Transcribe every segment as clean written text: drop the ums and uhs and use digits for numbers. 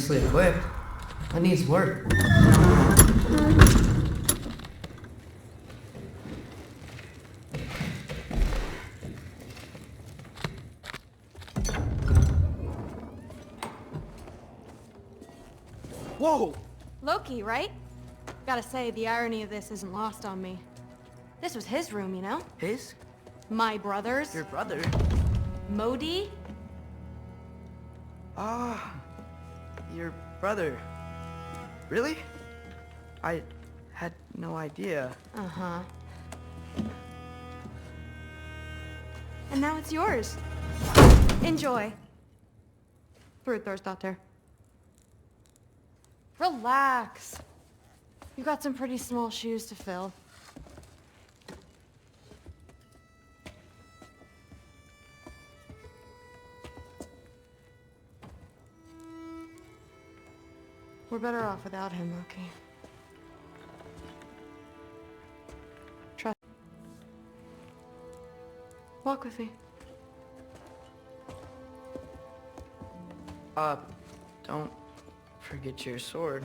nicely equipped. What needs work? Whoa! Loki, right? Gotta say, the irony of this isn't lost on me. This was his room, you know? His? My brother's. Your brother? Modi? Ah, your brother. Really? I had no idea. Uh-huh. And now it's yours. Enjoy. Daughter. Relax. You got some pretty small shoes to fill. We're better off without him, Loki. Trust. Walk with me. Don't forget your sword.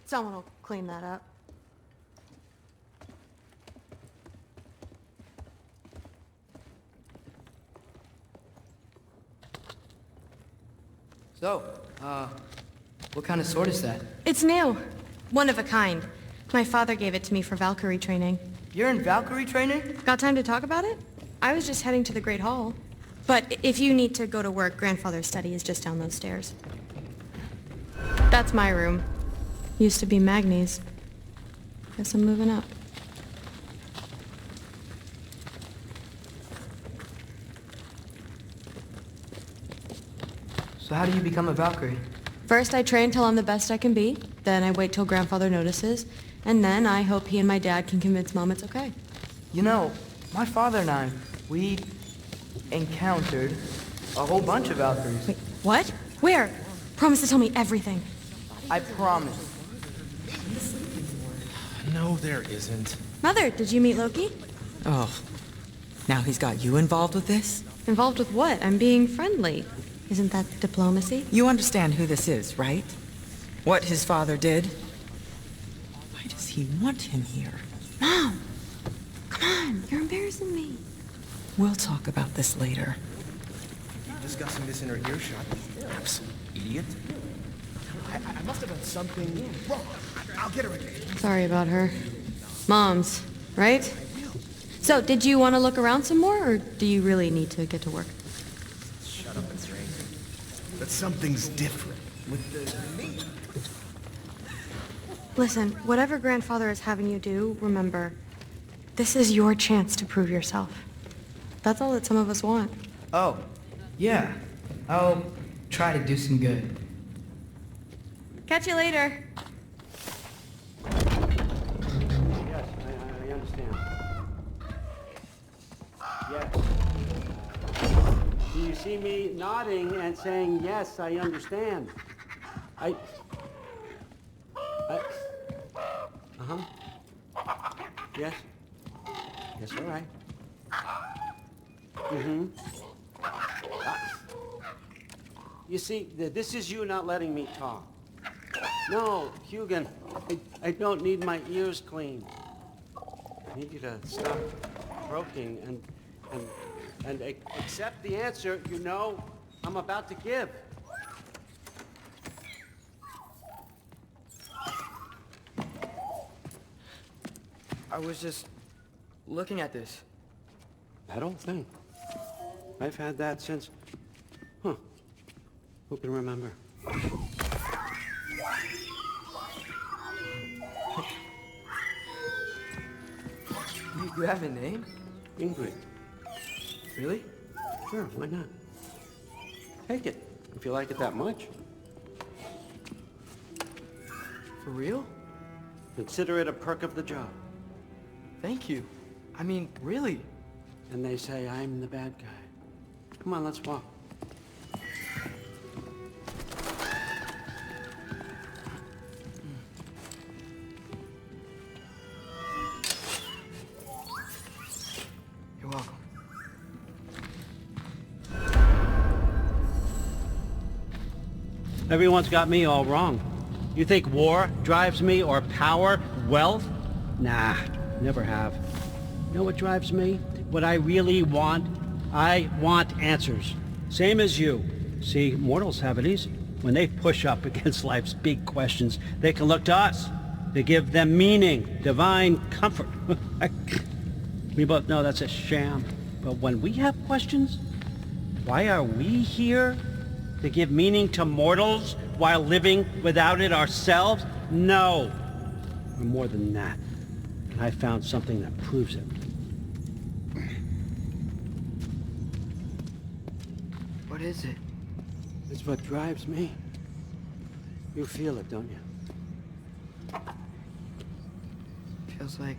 Someone will clean that up. So, what kind of sword is that? It's new. One of a kind. My father gave it to me for Valkyrie training. You're in Valkyrie training? Got time to talk about it? I was just heading to the Great Hall. But if you need to go to work, Grandfather's study is just down those stairs. That's my room. Used to be Magni's. Guess I'm moving up. So how do you become a Valkyrie? First, I train till I'm the best I can be. Then I wait till Grandfather notices. And then I hope he and my dad can convince Mom it's okay. You know, my father and I, we encountered a whole bunch of Valkyries. Wait, what? Where? Promise to tell me everything. I promise. No, there isn't. Mother, did you meet Loki? Oh, now he's got you involved with this? Involved with what? I'm being friendly. Isn't that diplomacy? You understand who this is, right? What his father did? Why does he want him here? Mom! Come on, you're embarrassing me. We'll talk about this later. Keep discussing this in her earshot. Absolute idiot. I must have done something wrong. I'll get her again. Sorry about her. Mom's, right? So, did you want to look around some more, or do you really need to get to work? Shut up and drink. But something's different with the meat. Listen, whatever Grandfather is having you do, remember, this is your chance to prove yourself. That's all that some of us want. Oh, yeah. I'll try to do some good. Catch you later. Yes, I understand. Yes. Do you see me nodding and saying, yes, I understand? Uh-huh. Yes. Yes, all right. Mm-hmm. You see, this is you not letting me talk. No, Hugin, I don't need my ears cleaned. I need you to stop croaking and accept the answer you know I'm about to give. I was just looking at this. That old thing. I've had that since... Huh. Who can remember? You have a name? Ingrid. Really? Sure, why not? Take it, if you like it that much. For real? Consider it a perk of the job. Thank you. I mean, really. And they say I'm the bad guy. Come on, let's walk. Everyone's got me all wrong. You think war drives me, or power, wealth? Nah, never have. You know what drives me? What I really want? I want answers. Same as you. See, mortals have it easy. When they push up against life's big questions, they can look to us to give them meaning, divine comfort. We both know that's a sham. But when we have questions, why are we here? To give meaning to mortals while living without it ourselves? No. We're more than that. And I found something that proves it. What is it? It's what drives me. You feel it, don't you? Feels like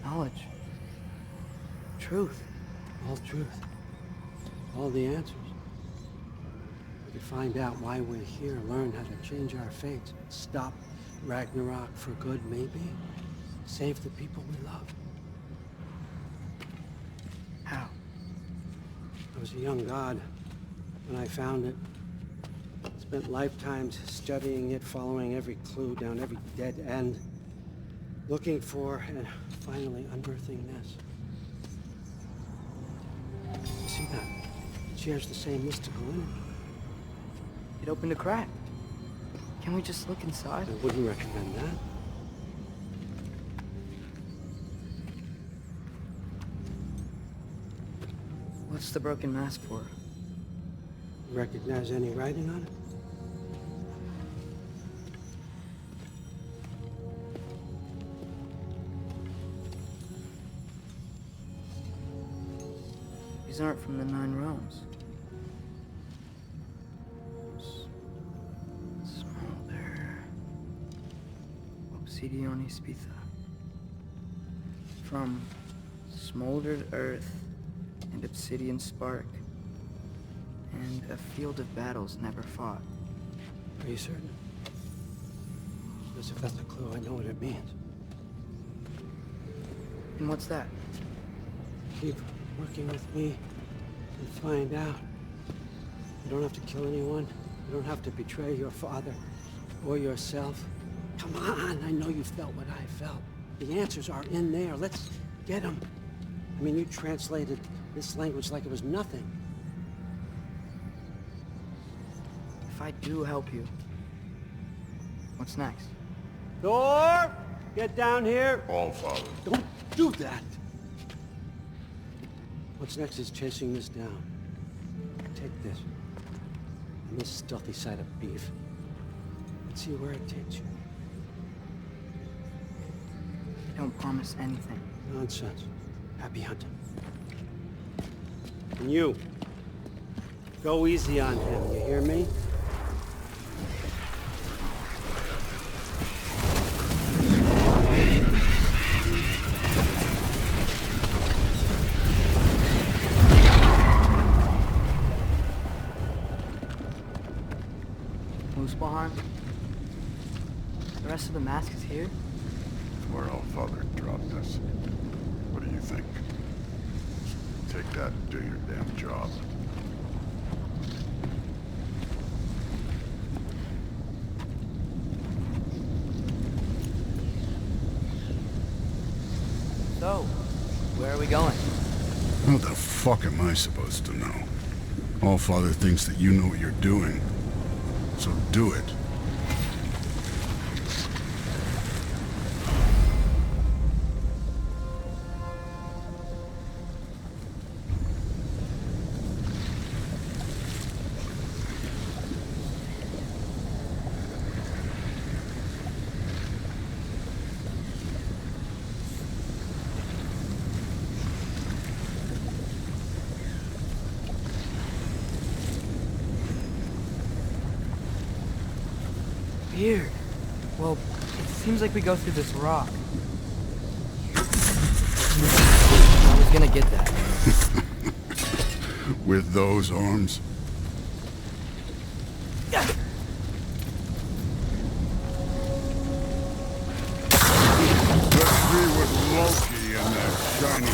knowledge. Truth. All truth. All the answers. We could find out why we're here, learn how to change our fates, stop Ragnarok for good, maybe. Save the people we love. How? I was a young god when I found it. Spent lifetimes studying it, following every clue down every dead end, looking for and finally unearthing this. You see that? It shares the same mystical energy. It opened a crack. Can we just look inside? I wouldn't recommend that. What's the broken mask for? Recognize any writing on it? These aren't from the 9 realms. Smolder. Obsidione Spitha. From smoldered earth and obsidian spark. And a field of battles never fought. Are you certain? Because if that's a clue, I know what it means. And what's that? Keep working with me and find out. You don't have to kill anyone. You don't have to betray your father or yourself. Come on, I know you felt what I felt. The answers are in there. Let's get them. I mean, you translated this language like it was nothing. If I do help you, what's next? Thor, get down here. All father. Don't do that. What's next is chasing this down. Take this. And this stealthy side of beef. Let's see where it takes you. I don't promise anything. Nonsense. Happy hunting. And you, go easy on him, you hear me? Muspelheim? The rest of the mask is here? Where all father dropped us. What do you think? Take that and do your damn job. So, where are we going? How the fuck am I supposed to know? All father thinks that you know what you're doing. So do it. Weird. Well, it seems like we go through this rock. I was gonna get that. With those arms? Let's be with Loki and that shiny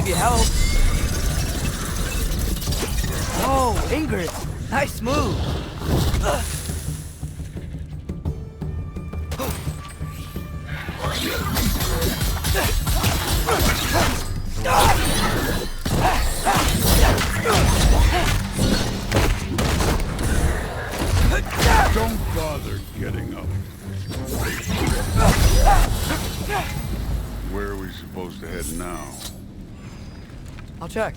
you help. Oh, Ingrid. Nice move. Don't bother getting up. Where are we supposed to head now? I'll check.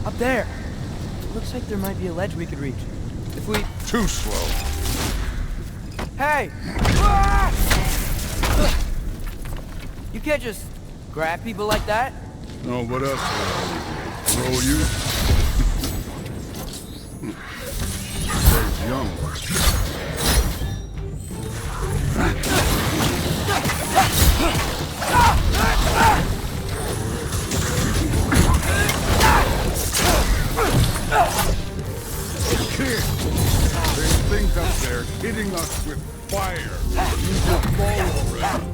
Up there. Looks like there might be a ledge we could reach. If we... Too slow. Hey! You can't just grab people like that. Oh, what else? Throw you? Stays young. Kid, there's things up there hitting us with fire. You just fall already.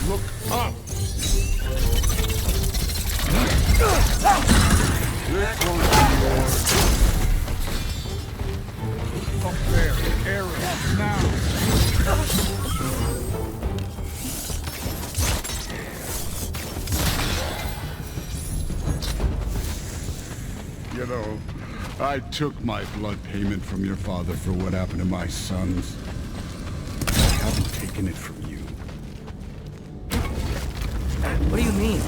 Look up! This one's yours. Up there, area, now! You know, I took my blood payment from your father for what happened to my sons. I haven't taken it from you. What do you mean?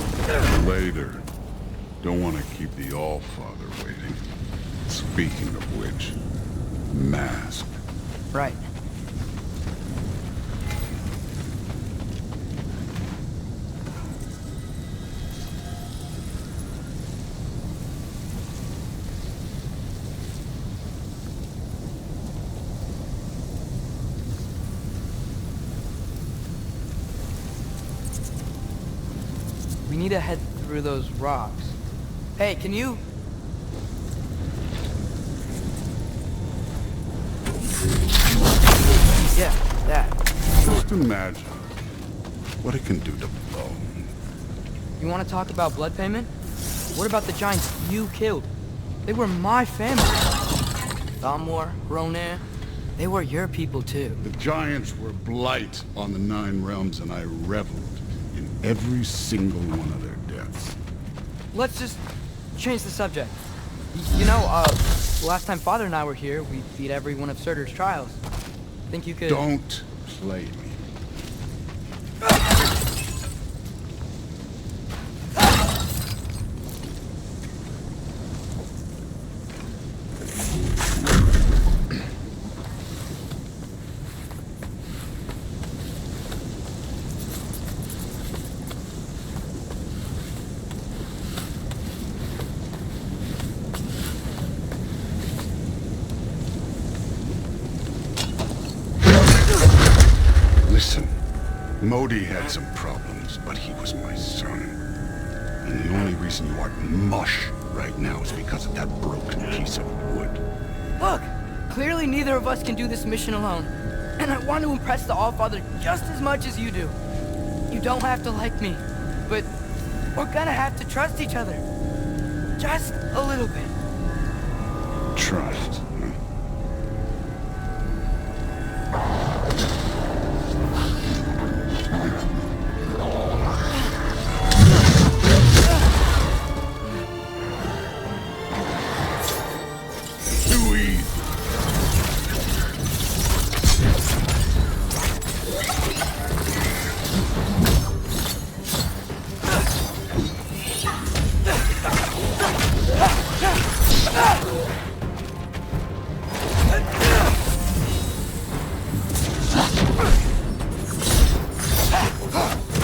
Later. Don't want to keep the All-Father waiting. Speaking of which, mask. Right. We need to head through those rocks. Hey, can you... Yeah, that. Just imagine what it can do to bone. You want to talk about blood payment? What about the giants you killed? They were my family. Thamor, Ronan, they were your people too. The giants were blight on the Nine Realms, and I reveled in every single one of their deaths. Let's just change the subject. You know, last time Father and I were here, we beat every one of Surtur's trials. Think you could... Don't play me. Listen, Modi had some problems, but he was my son. And the only reason you aren't mush right now is because of that broken piece of wood. Look! Clearly neither of us can do this mission alone. And I want to impress the Allfather just as much as you do. You don't have to like me, but we're gonna have to trust each other. Just a little bit. Trust, huh? Too easy.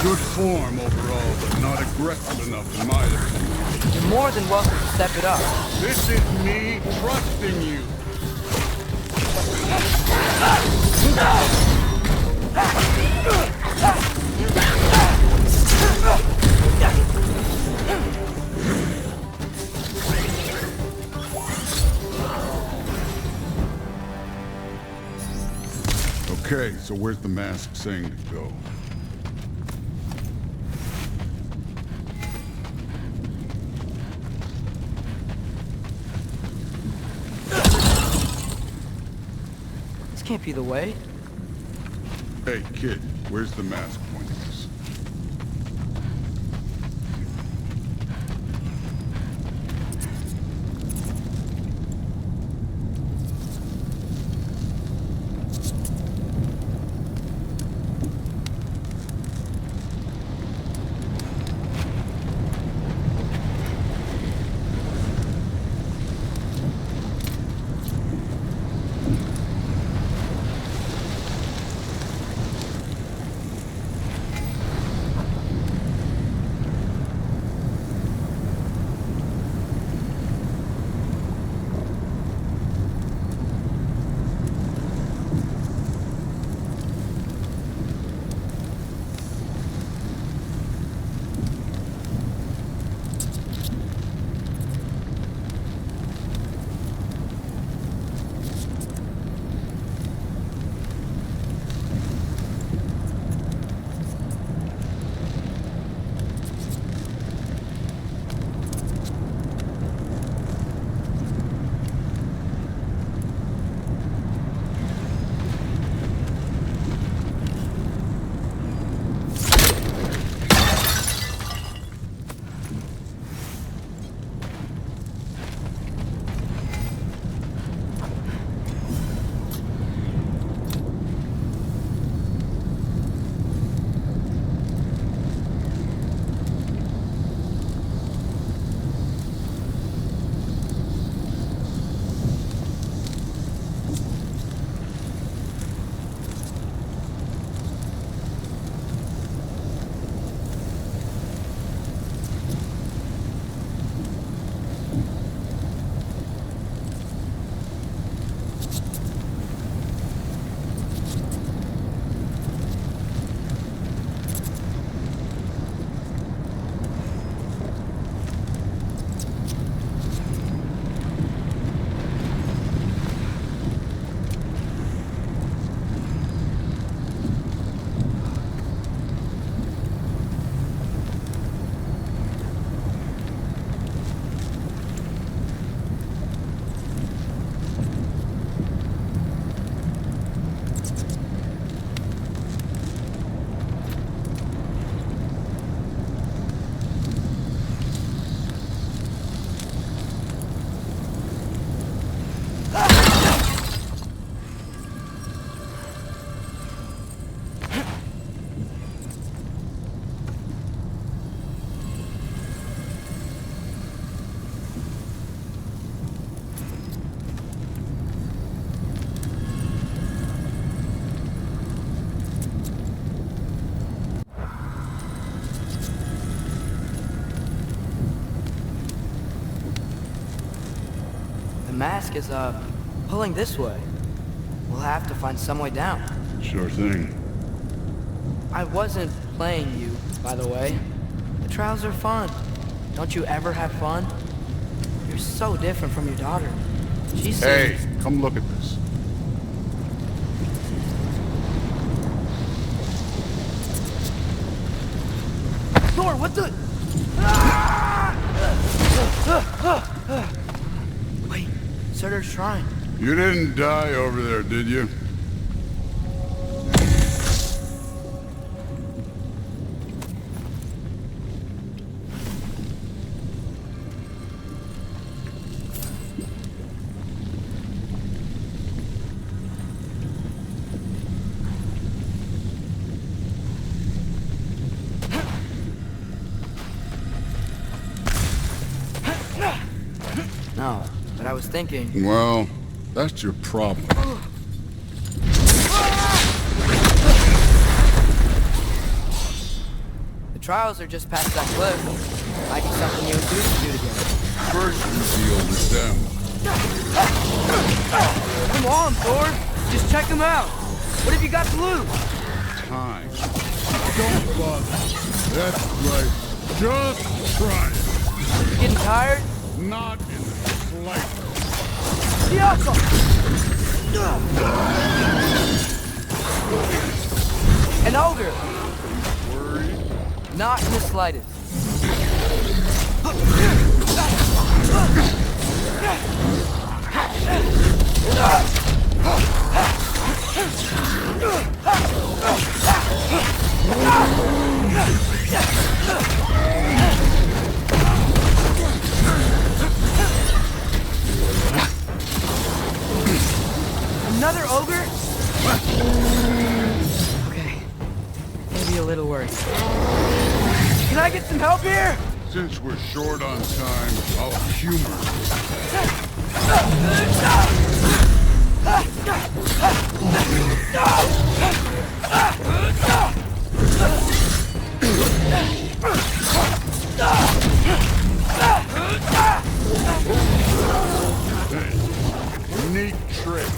Good form overall, but not aggressive enough in my opinion. You're more than welcome to step it up. This is me trusting you. Okay, so where's the mask saying to go? This can't be the way. Hey, kid, where's the mask pointing us? The mask is, pulling this way. We'll have to find some way down. Sure thing. I wasn't playing you, by the way. The trials are fun. Don't you ever have fun? You're so different from your daughter. She's Hey, come look at this. Thor, what the? Wait, Surtur's shrine. You didn't die over there, did you? No, but I was thinking. Well, that's your problem. The trials are just past that cliff. Might be something you and Zeus can do together. First, you deal with them. Come on, Thor. Just check them out. What have you got to lose? Time. Don't bother. That's right. Just try it. You getting tired? Not in the slightest. Diablo! An ogre. Worried? Not in the slightest. Another ogre? Okay. Maybe a little worse. Can I get some help here? Since we're short on time, I'll humor you. Neat trick.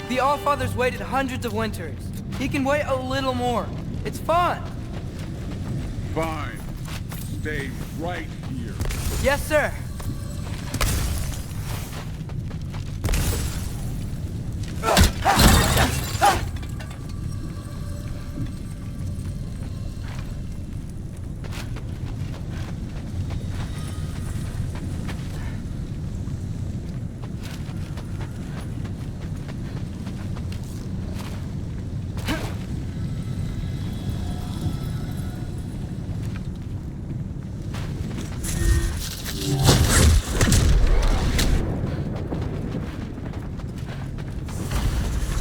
The Allfather's waited hundreds of winters. He can wait a little more. It's fun. Fine. Stay right here. Yes, sir.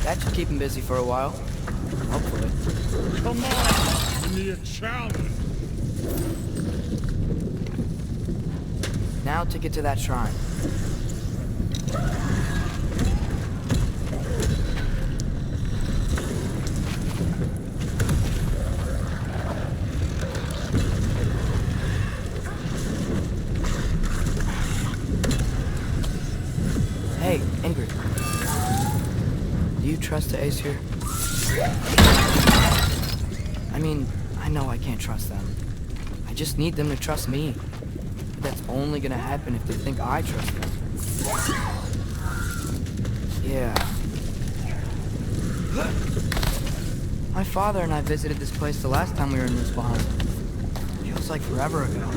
That should keep him busy for a while. Hopefully. Come on! Give me a challenge! Now to get to that shrine. Hey, Ingrid. Do you trust the Ace here? I mean, I know I can't trust them. I just need them to trust me. But that's only gonna happen if they think I trust them. Yeah. My father and I visited this place the last time we were in Respawn. Feels like forever ago.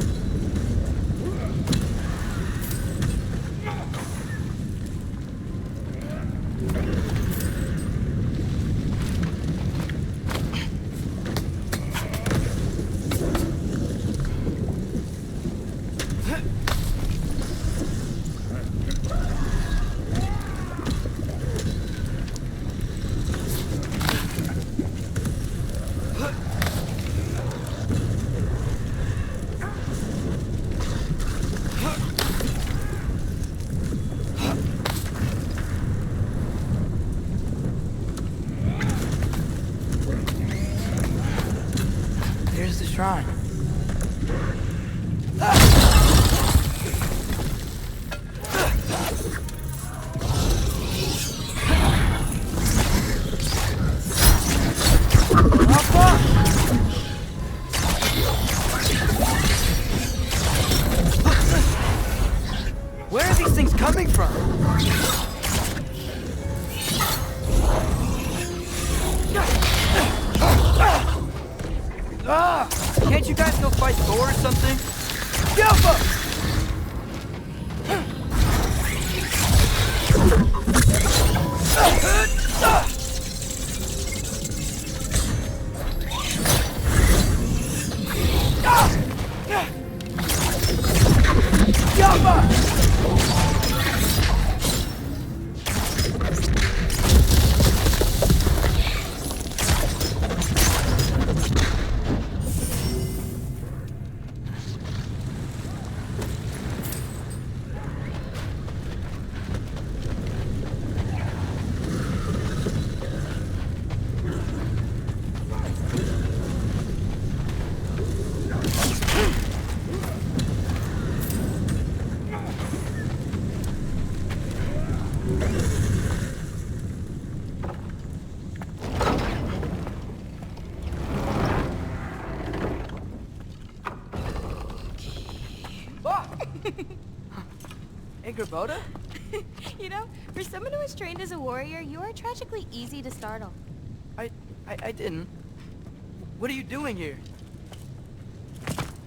shrine. Where are these things coming from? Can't you guys go fight Thor or something? Gelfa! Hey, Grabota? You know, for someone who is trained as a warrior, you are tragically easy to startle. I didn't. What are you doing here?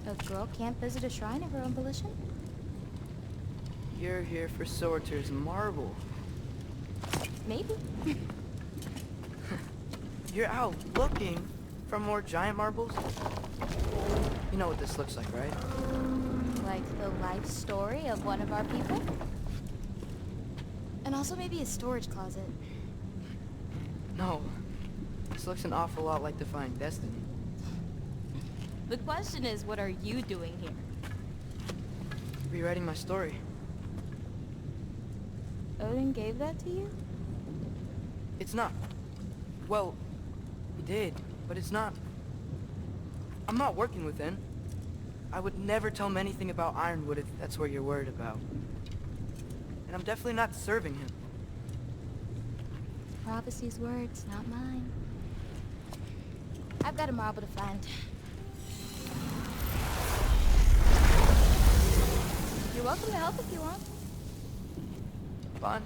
A girl can't visit a shrine of her own volition? You're here for Sorter's marble. Maybe. You're out looking for more giant marbles? You know what this looks like, right? Like the life story of one of our people? And also maybe a storage closet. No. This looks an awful lot like Defying Destiny. The question is, what are you doing here? Rewriting my story. Odin gave that to you? It's not. Well, he did, but it's not. I'm not working with him. I would never tell him anything about Ironwood if that's what you're worried about. And I'm definitely not serving him. Prophecy's words, not mine. I've got a marble to find. You're welcome to help if you want. Bon,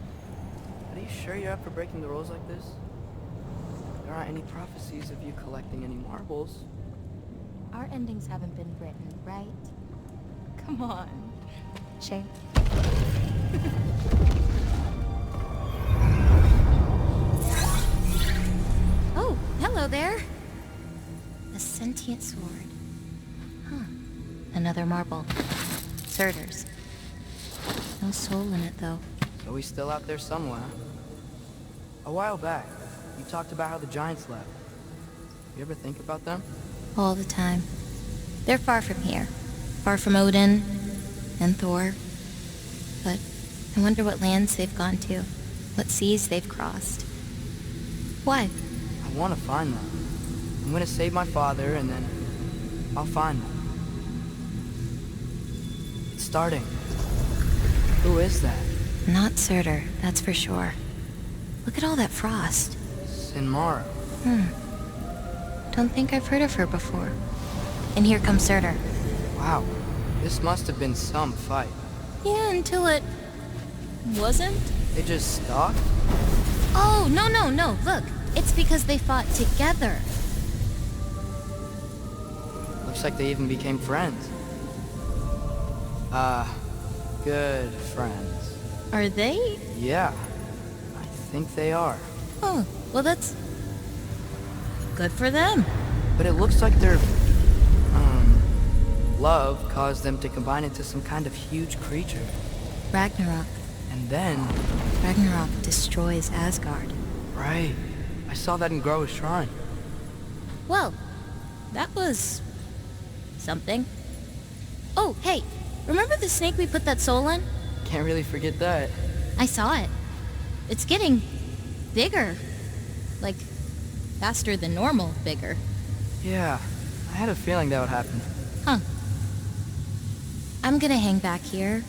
are you sure you're up for breaking the rules like this? There aren't any prophecies of you collecting any marbles. Our endings haven't been written, right? Come on. Shame. Oh, hello there. A sentient sword. Huh. Another marble. Surtur's. No soul in it, though. So he's still out there somewhere. A while back, you talked about how the giants left. You ever think about them? All the time. They're far from here. Far from Odin and Thor. But I wonder what lands they've gone to. What seas they've crossed. Why? I want to find them. I'm gonna save my father, and then I'll find them. It's starting. Who is that? Not Surtur, that's for sure. Look at all that frost. Sinmara. Don't think I've heard of her before. And here comes Surtur. Wow. This must have been some fight. Yeah, until it... wasn't? They just stopped? Oh, no. Look, it's because they fought together. Looks like they even became friends. Good friends. Are they? Yeah. I think they are. Oh, well that's... good for them. But it looks like their... love caused them to combine into some kind of huge creature. Ragnarok. And then... Ragnarok destroys Asgard. Right. I saw that in Groa's shrine. Well, that was... something. Oh, hey, remember the snake we put that soul in? Can't really forget that. I saw it. It's getting... bigger. Like, faster than normal bigger. Yeah, I had a feeling that would happen. Huh. I'm gonna hang back here.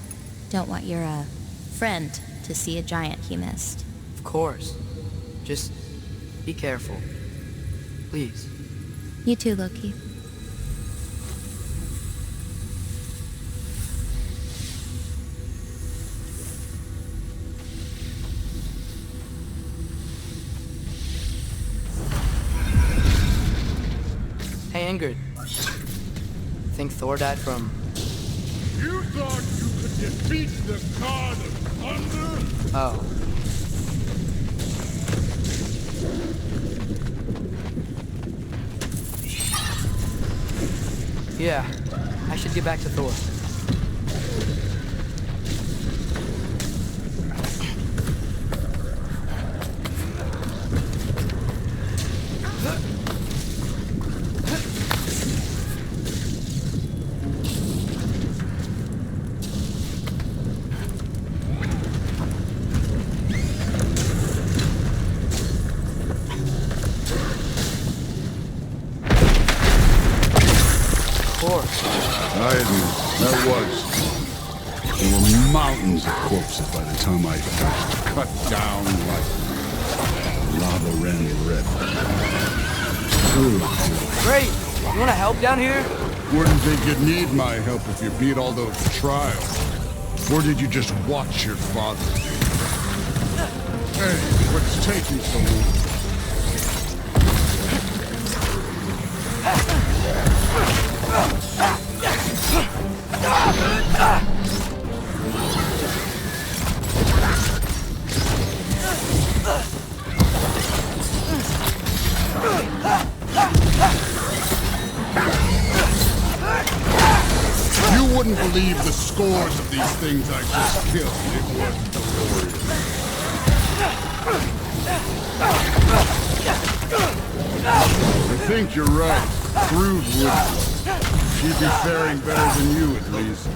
Don't want your, friend to see a giant he missed. Of course. Just be careful. Please. You too, Loki. Hey, Ingrid. Think Thor died from... You thought you could defeat the god of thunder? Oh. Yeah, I should get back to Thor. I admit, that was. There were mountains of corpses by the time I got cut down like lava ran red. Great! You wanna help down here? Wouldn't think you'd need my help if you beat all those trials. Or did you just watch your father? Hey, what's taking so long? You wouldn't believe the scores of these things I just killed. It was glorious. I think you're right. Brood would. She'd be faring better than you, at least.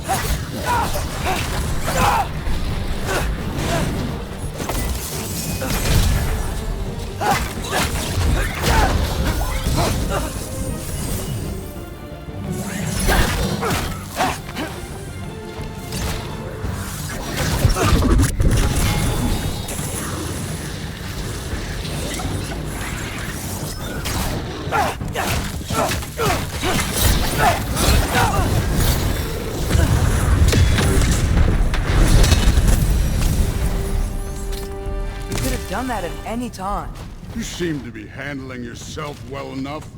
Done that at any time. You seem to be handling yourself well enough.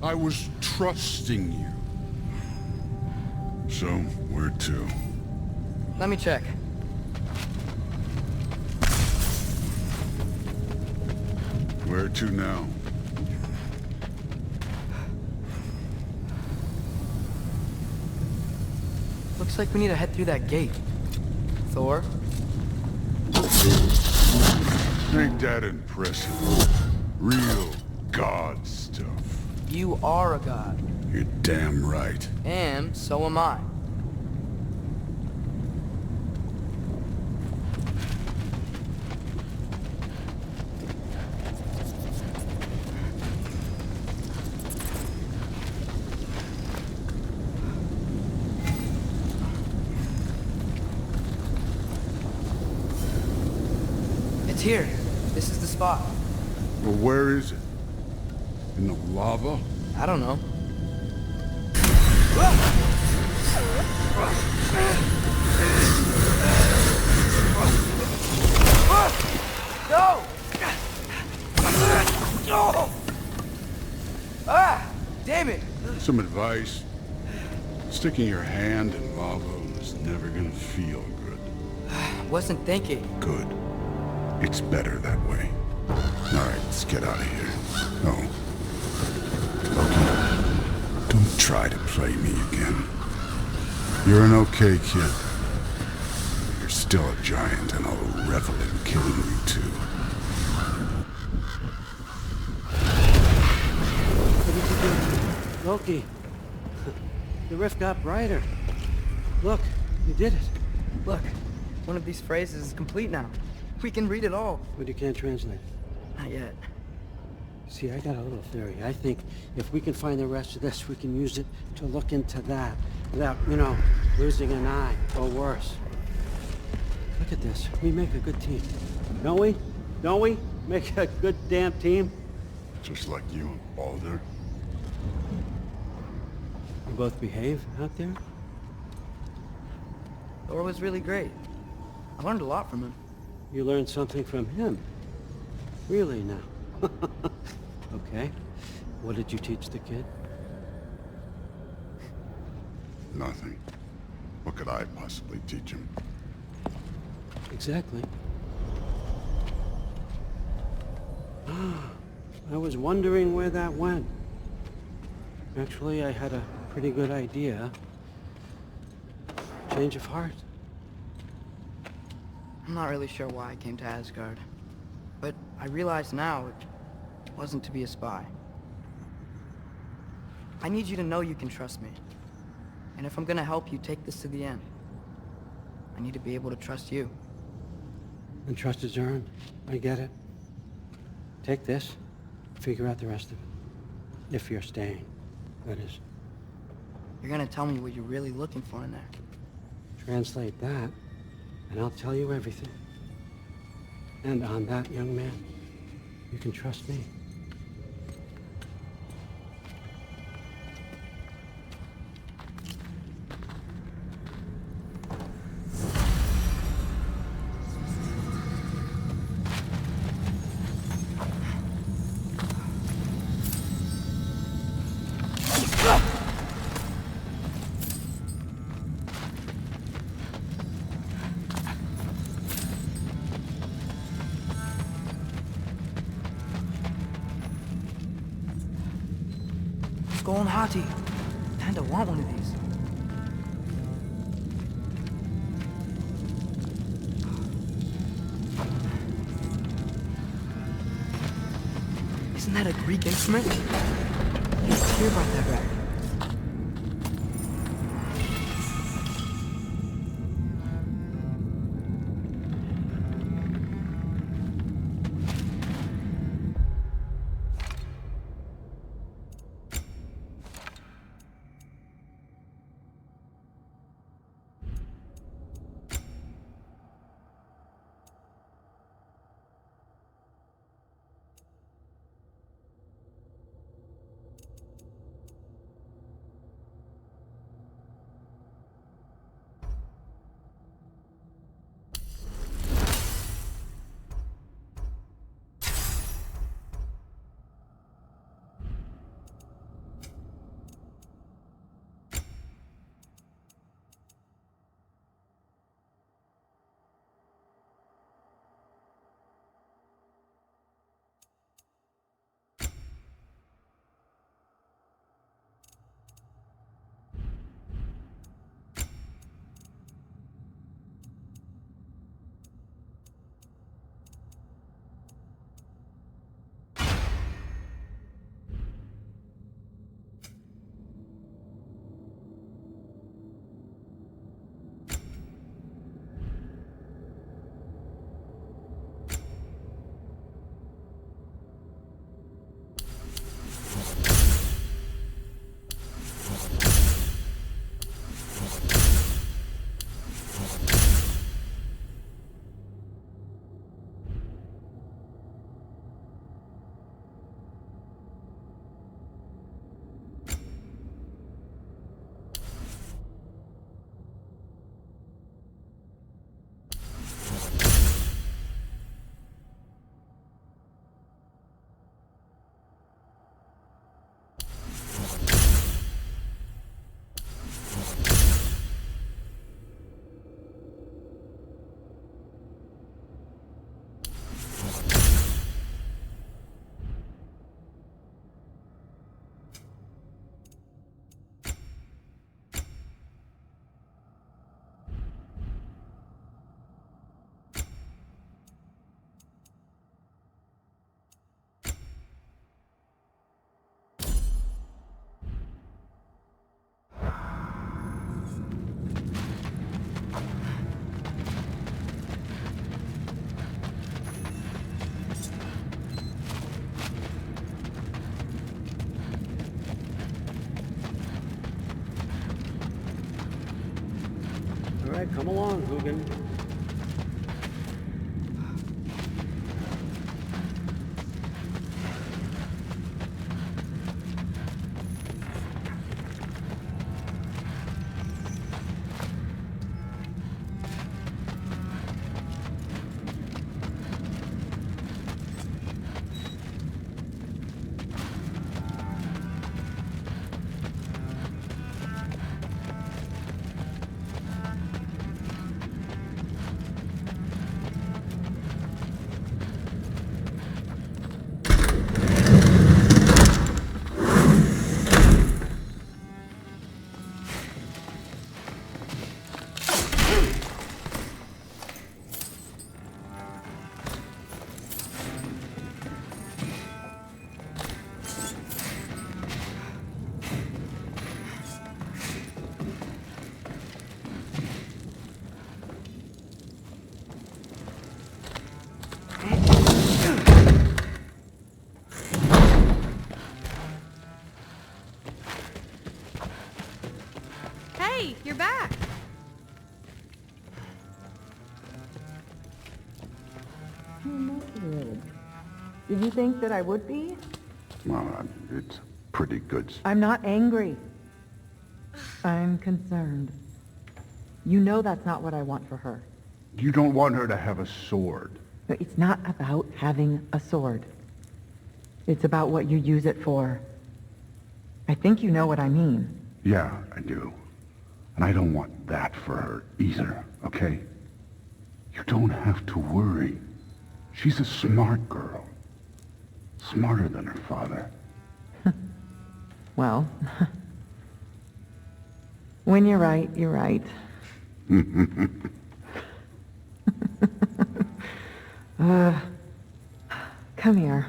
I was trusting you. So, where to? Let me check. Where to now? Looks like we need to head through that gate. Thor? Ain't that impressive? Real god stuff. You are a god. You're damn right. And so am I. It's here. This is the spot. Well, where is it? In the lava? I don't know. No! Ah! Damn it! Some advice. Sticking your hand in lava is never gonna feel good. Wasn't thinking. Good. It's better that way. Alright, let's get out of here. Oh. Loki, don't try to play me again. You're an okay kid. You're still a giant, and I'll revel in killing you too. What did you do? Loki. The rift got brighter. Look, you did it. Look, one of these phrases is complete now. We can read it all. But you can't translate it. Not yet. See, I got a little theory. I think if we can find the rest of this, we can use it to look into that without, losing an eye or worse. Look at this. We make a good team. Don't we? Don't we? Make a good damn team? Just like you and Balder. You both behave out there? Thor was really great. I learned a lot from him. You learned something from him? Really now? Okay. What did you teach the kid? Nothing. What could I possibly teach him? Exactly. I was wondering where that went. Actually, I had a pretty good idea. Change of heart. I'm not really sure why I came to Asgard. But I realize now it wasn't to be a spy. I need you to know you can trust me. And if I'm gonna help you take this to the end, I need to be able to trust you. And trust is earned. I get it. Take this. Figure out the rest of it. If you're staying, that is. You're gonna tell me what you're really looking for in there. Translate that, and I'll tell you everything. And on that, young man, you can trust me. Golden Hati. Kinda want one of these. Isn't that a Greek instrument? Let's hear about that record. right, come along, Hugin. Hey, you're back. Did you think that I would be? Well, it's pretty good. I'm not angry. I'm concerned. You know that's not what I want for her. You don't want her to have a sword. No, it's not about having a sword. It's about what you use it for. I think you know what I mean. Yeah, I do. And I don't want that for her either, okay? You don't have to worry. She's a smart girl. Smarter than her father. Well, when you're right, you're right. Come here.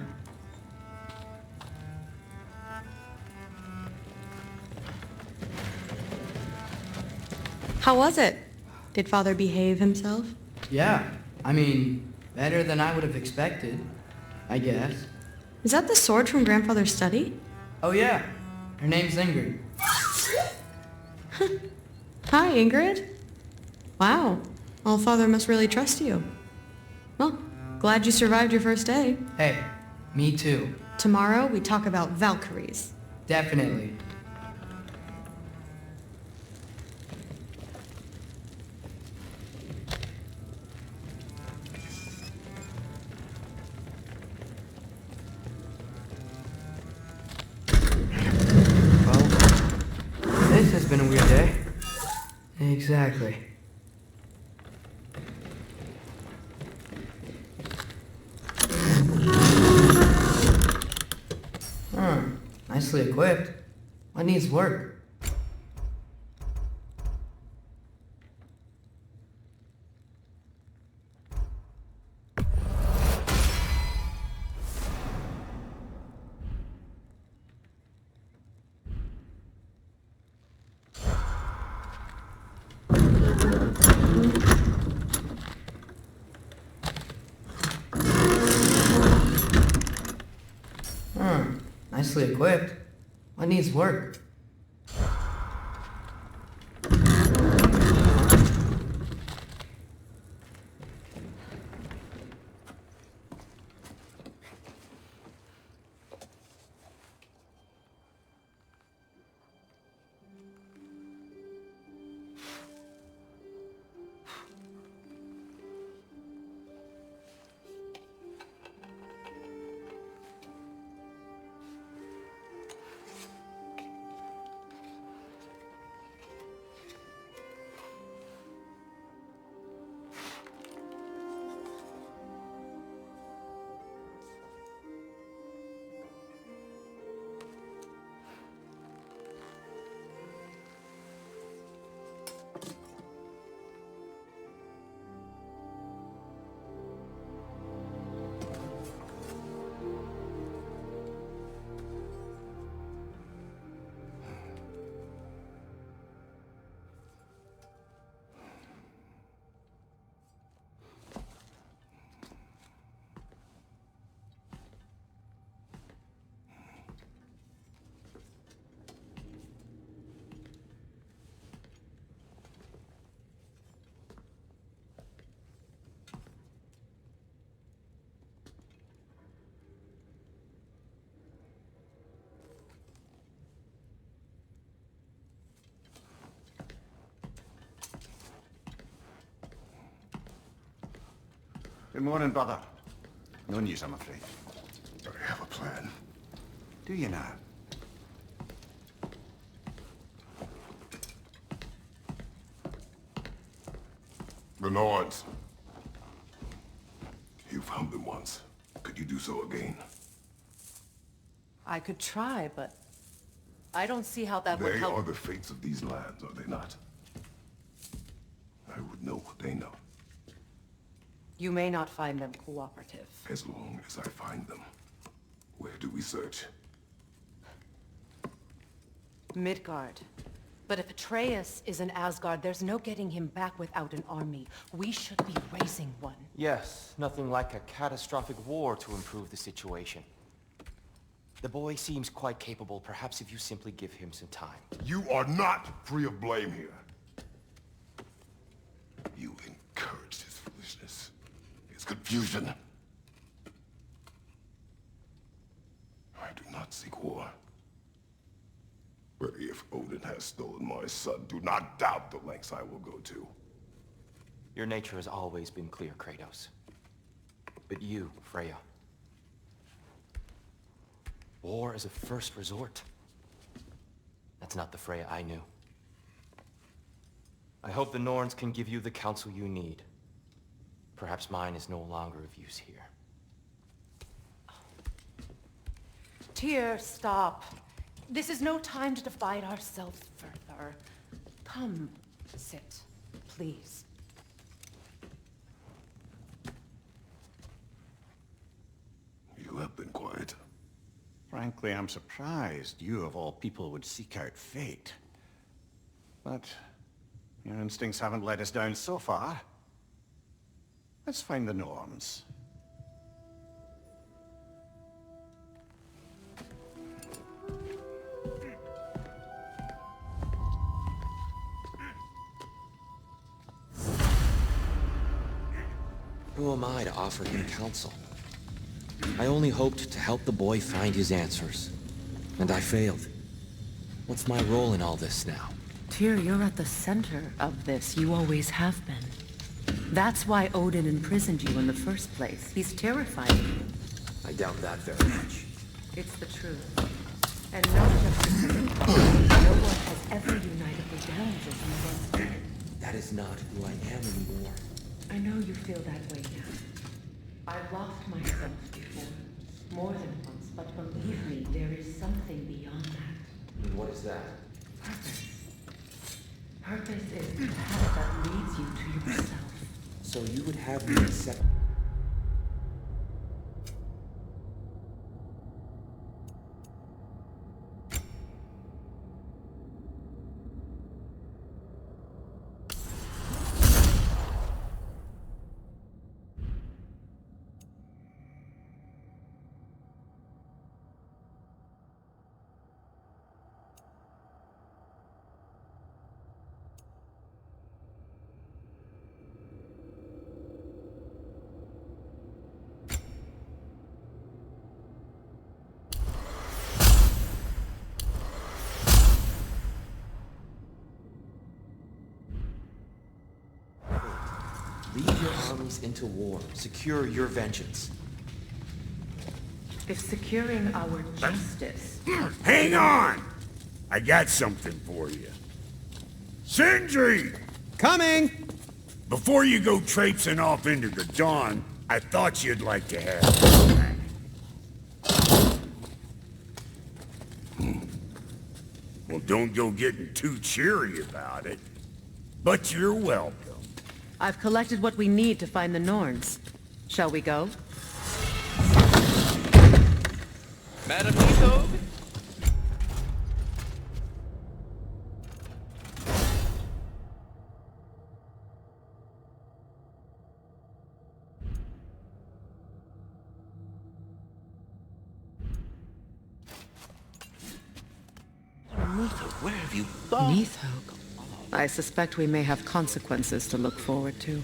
How was it? Did Father behave himself? Yeah, I mean, better than I would have expected, I guess. Is that the sword from Grandfather's study? Oh yeah, her name's Ingrid. Hi, Ingrid. Wow, All-Father must really trust you. Well, glad you survived your first day. Hey, me too. Tomorrow we talk about Valkyries. Definitely. This has been a weird day. Exactly. Nicely equipped. What needs work? Nicely equipped. What needs work? Good morning, brother. No news, I'm afraid. I have a plan. Do you now? The Nords. You found them once. Could you do so again? I could try, but I don't see how that would They help. are the fates of these lands, are they not? I would know what they know, You may not find them cooperative. as long as I find them. Where do we search? Midgard. But if Atreus is in Asgard, there's no getting him back without an army. We should be raising one. Yes, nothing like a catastrophic war to improve the situation. The boy seems quite capable. Perhaps if you simply give him some time. You are not free of blame here. You encouraged his foolishness, his confusion. I do not seek war. But if Odin has stolen my son, do not doubt the lengths I will go to. Your nature has always been clear, Kratos. But you, Freya. War is a first resort. That's not the Freya I knew. I hope the Norns can give you the counsel you need. Perhaps mine is no longer of use here. Tyr, stop. This is no time to divide ourselves further. Come, sit, please. You have been quiet. Frankly, I'm surprised you of all people would seek out fate. But your instincts haven't let us down so far. Let's find the Norns. Who am I to offer him counsel? I only hoped to help the boy find his answers. And I failed. What's my role in all this now? Tyr, you're at the center of this. You always have been. That's why Odin imprisoned you in the first place. He's terrified of you. I doubt that very much. It's the truth. And not just the truth. No one has ever united the realms as you once did. That is not who I am anymore. I know you feel that way now. I've lost myself before. More than once, but believe me, there is something beyond that. And what is that? Purpose. Purpose is the path that leads you to yourself. So you would have me accept... Lead your armies into war. Secure your vengeance. If securing our justice... Hang on! I got something for you. Sindri! Coming! Before you go traipsing off into the dawn, I thought you'd like to have... Well, don't go getting too cheery about it. But you're welcome. I've collected what we need to find the Norns. Shall we go? Madam Nithog? Where have you gone? Nithog. I suspect we may have consequences to look forward to.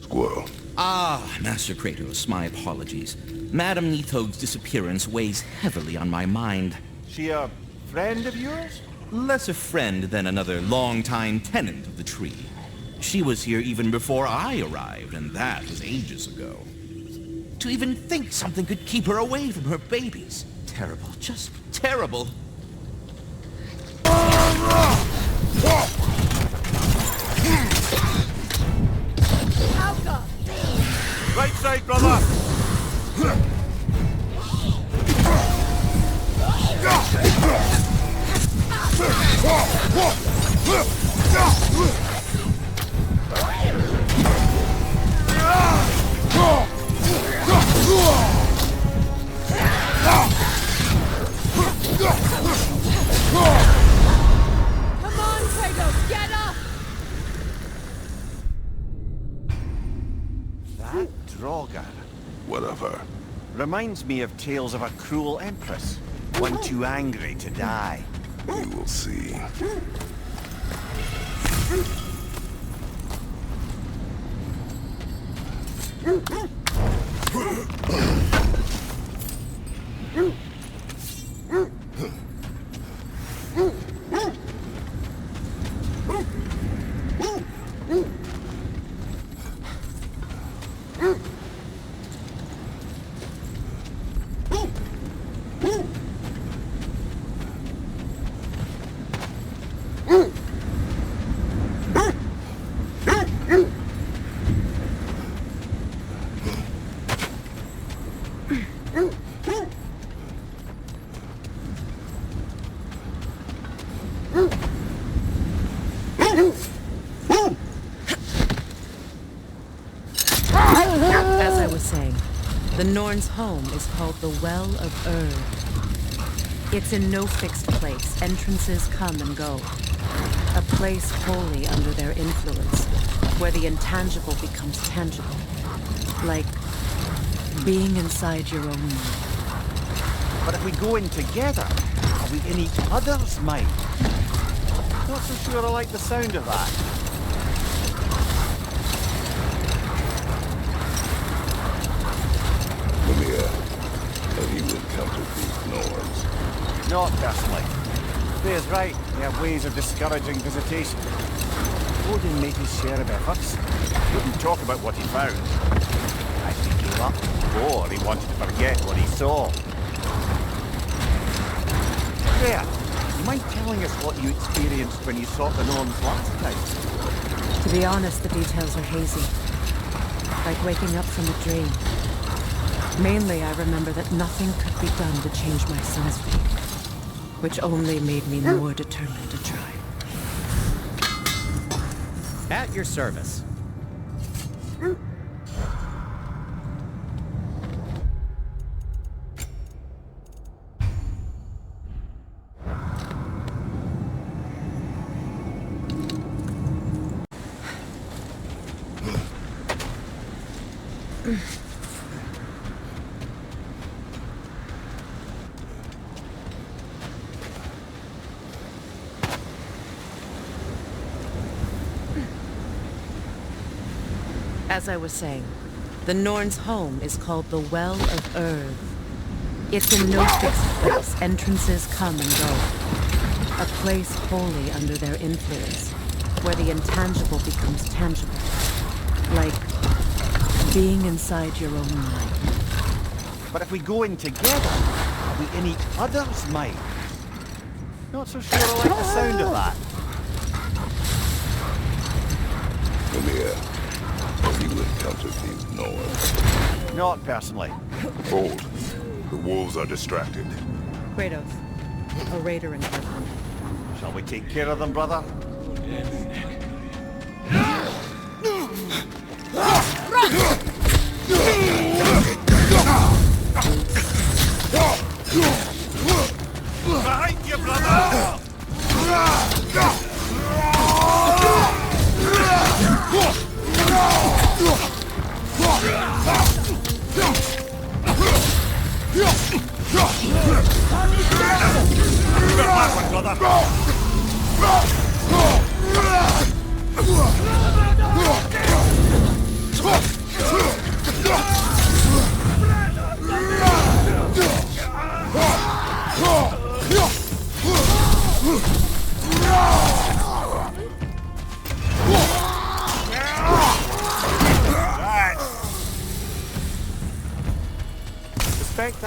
Squirrel. Ah, Master Kratos, my apologies. Madam Nithog's disappearance weighs heavily on my mind. She a friend of yours? Less a friend than another long-time tenant of the tree. She was here even before I arrived, and that was ages ago. To even think something could keep her away from her babies. Terrible, just terrible. Right side, brother! Come on, Kratos, get up! That Draugr. Whatever. Reminds me of tales of a cruel empress. One too angry to die. We will see. As I was saying, the Norn's home is called the Well of Erd. It's in no fixed place. Entrances come and go. A place wholly under their influence, where the intangible becomes tangible. Like being inside your own mind. But if we go in together, are we in each other's mind? Not so sure I like the sound of that. Mimir, have you encountered these Norns? Not personally. Freya's right. They have ways of discouraging visitation. Odin made his share of efforts. He wouldn't talk about what he found. Either he gave up, or he wanted to forget what he saw. Freya, you mind telling us what you experienced when you sought the Norns last time? To be honest, the details are hazy. Like waking up from a dream. Mainly, I remember that nothing could be done to change my son's fate, which only made me more determined to try. At your service. As I was saying, the Norn's home is called the Well of Erd. It's in no fixed place. Entrances come and go. A place wholly under their influence, where the intangible becomes tangible. Like being inside your own mind. But if we go in together, are we in each other's mind? Not so sure I like the sound of that. Mimir, have you encountered these Norns? Not personally. Hold. The wolves are distracted. Kratos, a raider in Carthage. Shall we take care of them, brother? Behind you, brother!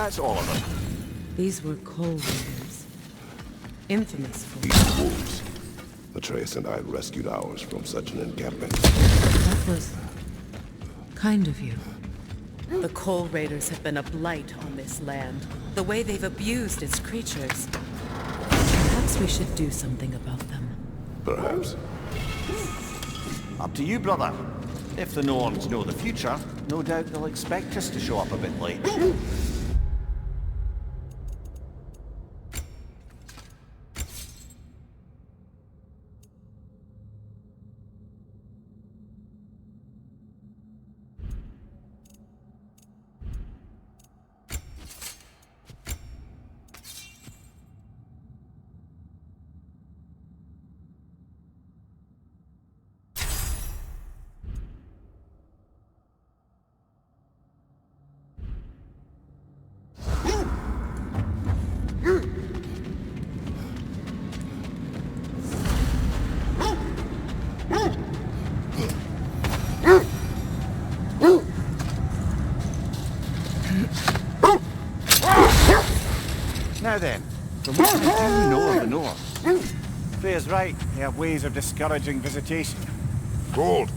that's all of them. These were cold raiders. Infamous for... These wolves. Atreus and I rescued ours from such an encampment. That was... kind of you. The Coal Raiders have been a blight on this land. The way they've abused its creatures. Perhaps we should do something about them. Perhaps. Up to you, brother. If the Norns know the future, no doubt they'll expect us to show up a bit late. Now then, from what I do know of the North, Freya's right, they have ways of discouraging visitation. Gold!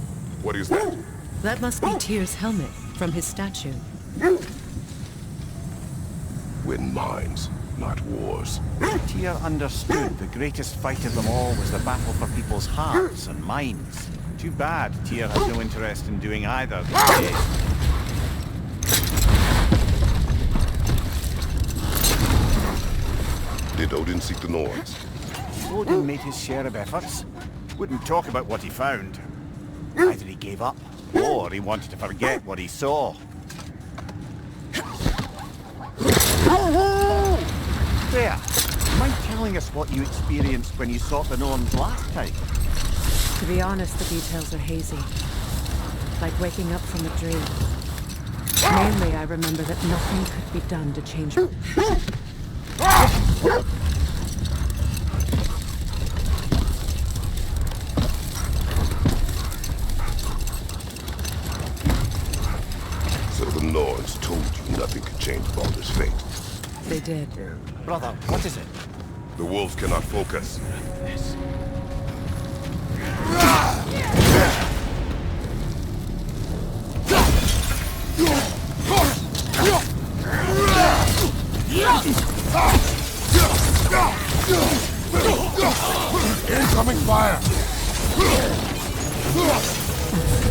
What is that? That must be Tyr's helmet from his statue. Win mines, not wars. Tyr understood the greatest fight of them all was the battle for people's hearts and minds. Too bad Tyr has no interest in doing either these days. Did Odin seek the Norns? Odin made his share of efforts. Wouldn't talk about what he found. Either he gave up, or he wanted to forget what he saw. There! Mind telling us what you experienced when you sought the Norns last time? To be honest, the details are hazy. Like waking up from a dream. Mainly, I remember that nothing could be done to change... So the Norns told you nothing could change Baldur's fate. They did. Brother, what is it? The wolves cannot focus. Incoming fire!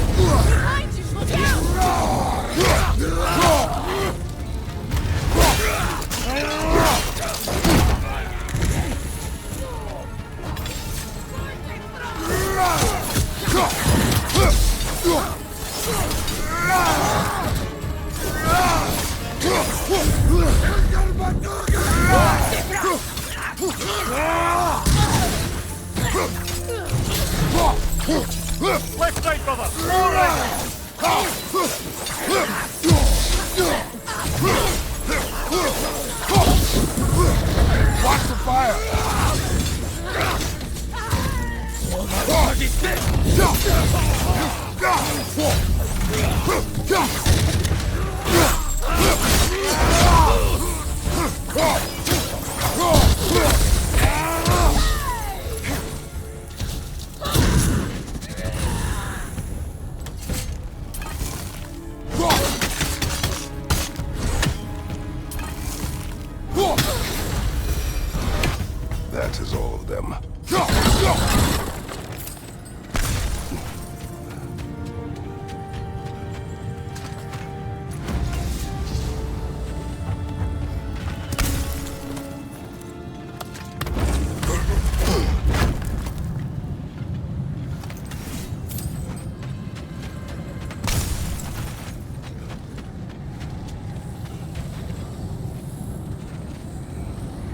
Behind you! Look Left side, brother! All right! Watch the fire! That is all of them.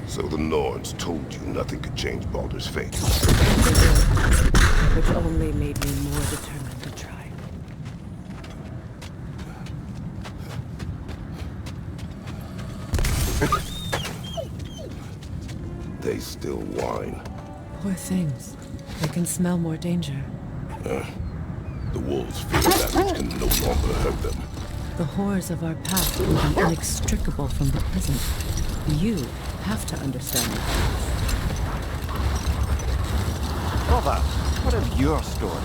So the Norns told you nothing could change Baldur's fate. Which only made me more determined to try. They still whine. Poor things. They can smell more danger. The wolves fear that which can no longer hurt them. The horrors of our past will be inextricable from the present. You have to understand that. Brother, what of your story?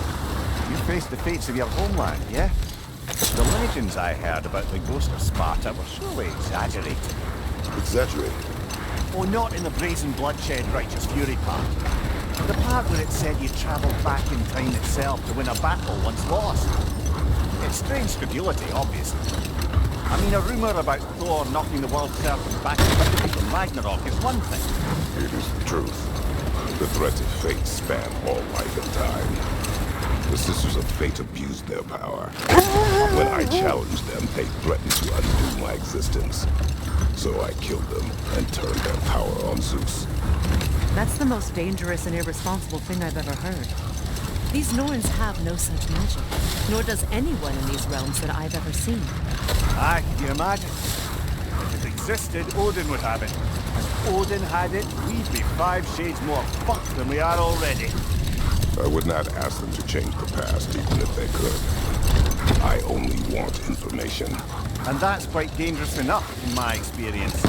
You faced the fates of your homeland, yeah? The legends I heard about the ghost of Sparta were surely exaggerated. Exaggerated? Oh, not in the brazen bloodshed righteous fury part. The part where it said you travelled back in time itself to win a battle once lost. It's strange credulity, obviously. I mean, a rumour about Thor knocking the world serpent back to defeat Ragnarok is one thing. It is the truth. The threats of fate span all life and time. The Sisters of Fate abused their power. When I challenged them, they threatened to undo my existence. So I killed them and turned their power on Zeus. That's the most dangerous and irresponsible thing I've ever heard. These Norns have no such magic, nor does anyone in these realms that I've ever seen. Aye, can you imagine? If it existed, Odin would have it. If Odin had it, we'd be 5 shades more fucked than we are already. I would not ask them to change the past, even if they could. I only want information. And that's quite dangerous enough, in my experience.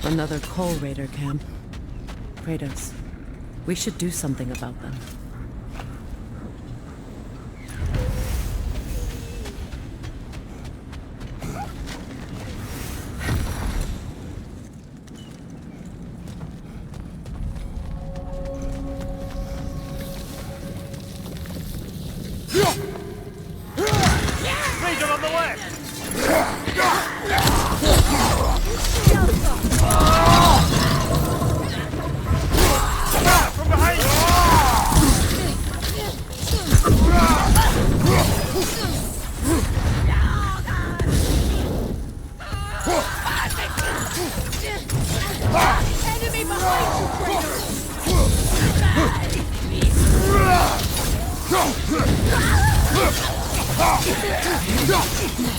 Another Coal Raider camp. Kratos, we should do something about them. Raider on the left! From behind! Enemy behind you,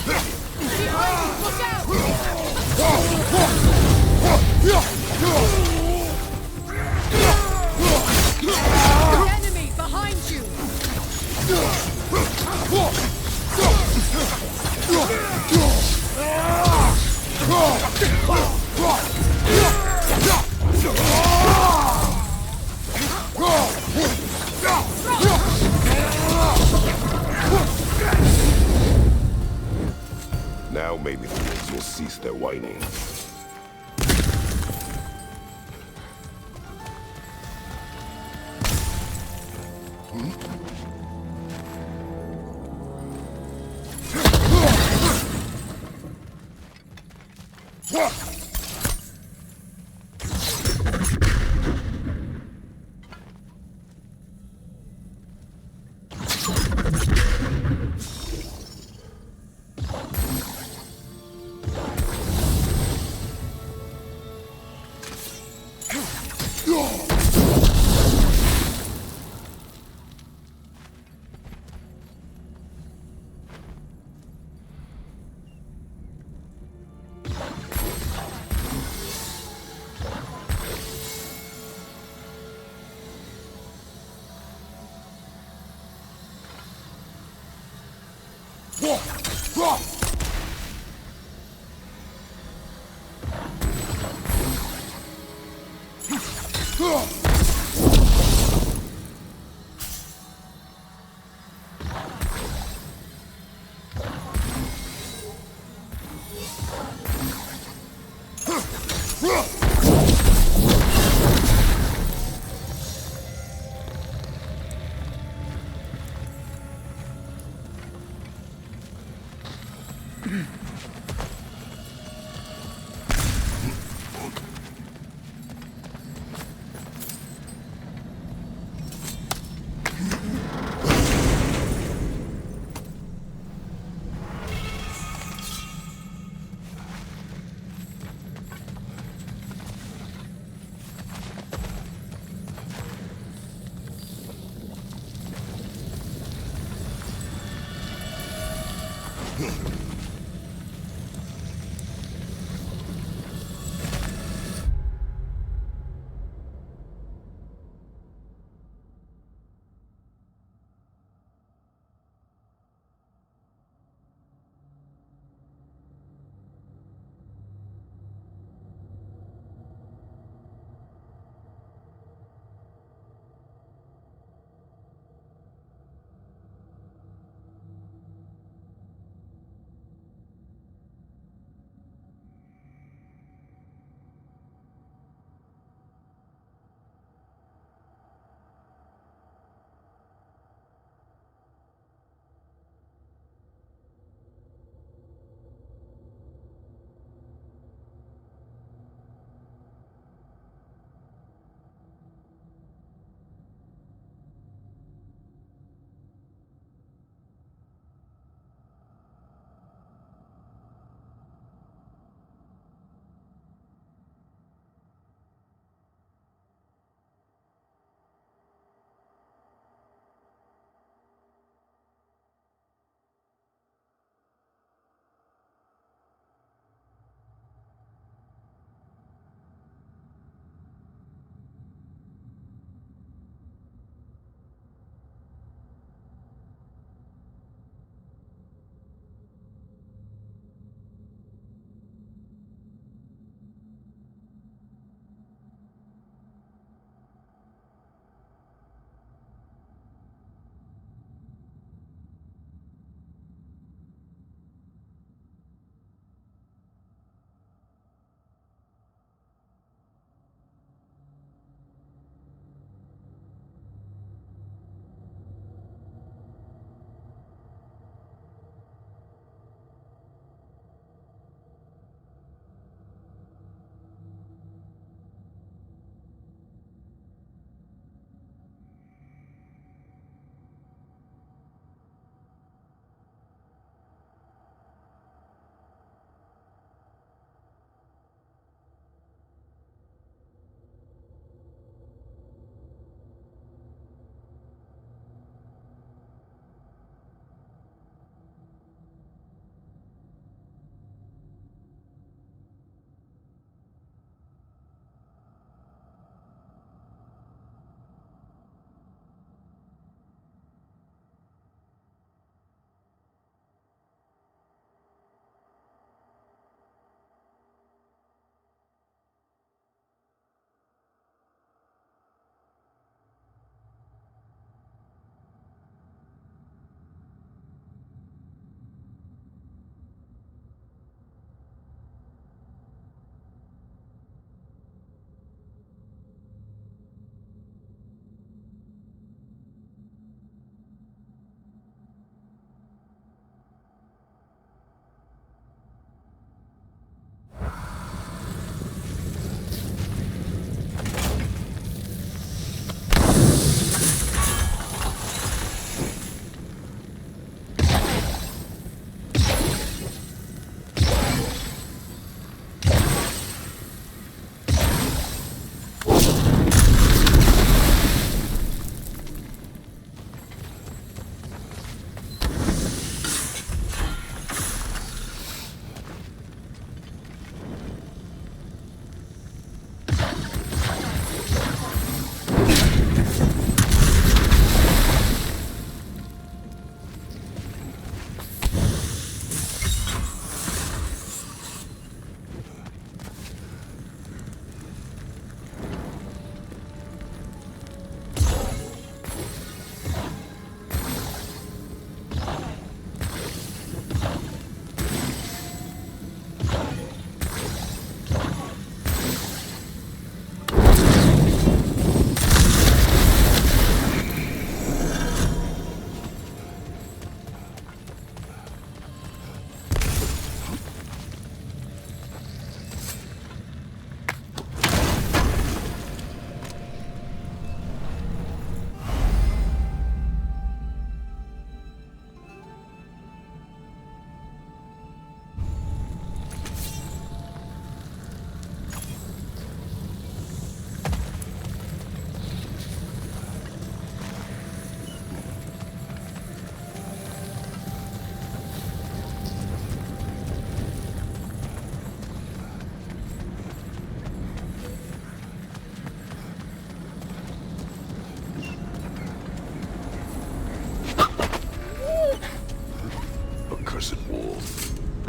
Kratos! Look out! Enemy behind you! Now maybe the wolves will cease their whining.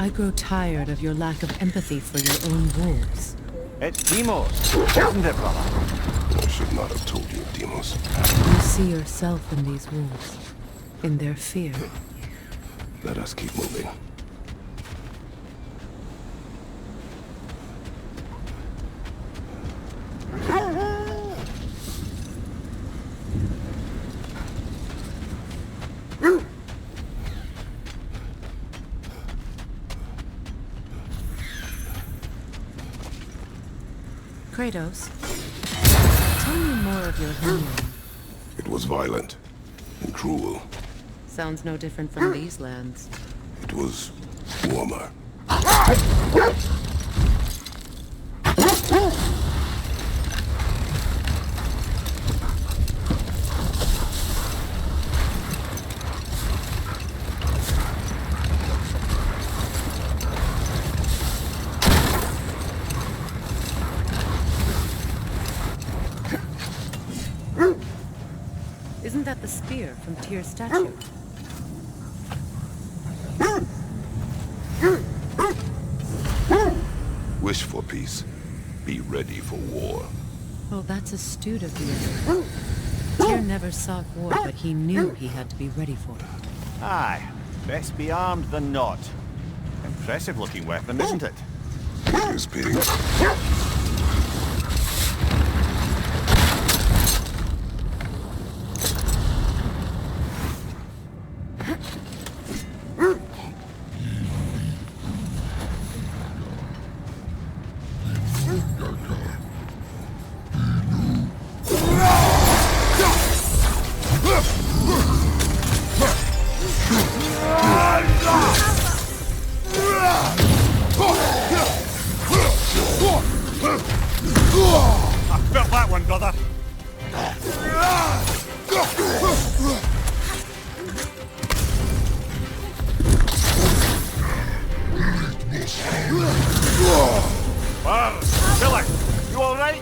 I grow tired of your lack of empathy for your own wolves. It's Demos, isn't it, brother? I should not have told you, Demos. You see yourself in these wolves, in their fear. Let us keep moving. Kratos, tell me more of your homeland. It was violent and cruel. Sounds no different from these lands. It was warmer. Isn't that the spear from Tyr's statue? Wish for peace. Be ready for war. Oh, that's astute of you. Tyr never sought war, but he knew he had to be ready for it. Aye, best be armed than not. Impressive looking weapon, isn't it? It is being... I felt that one, brother. Wow, Billy, you all right?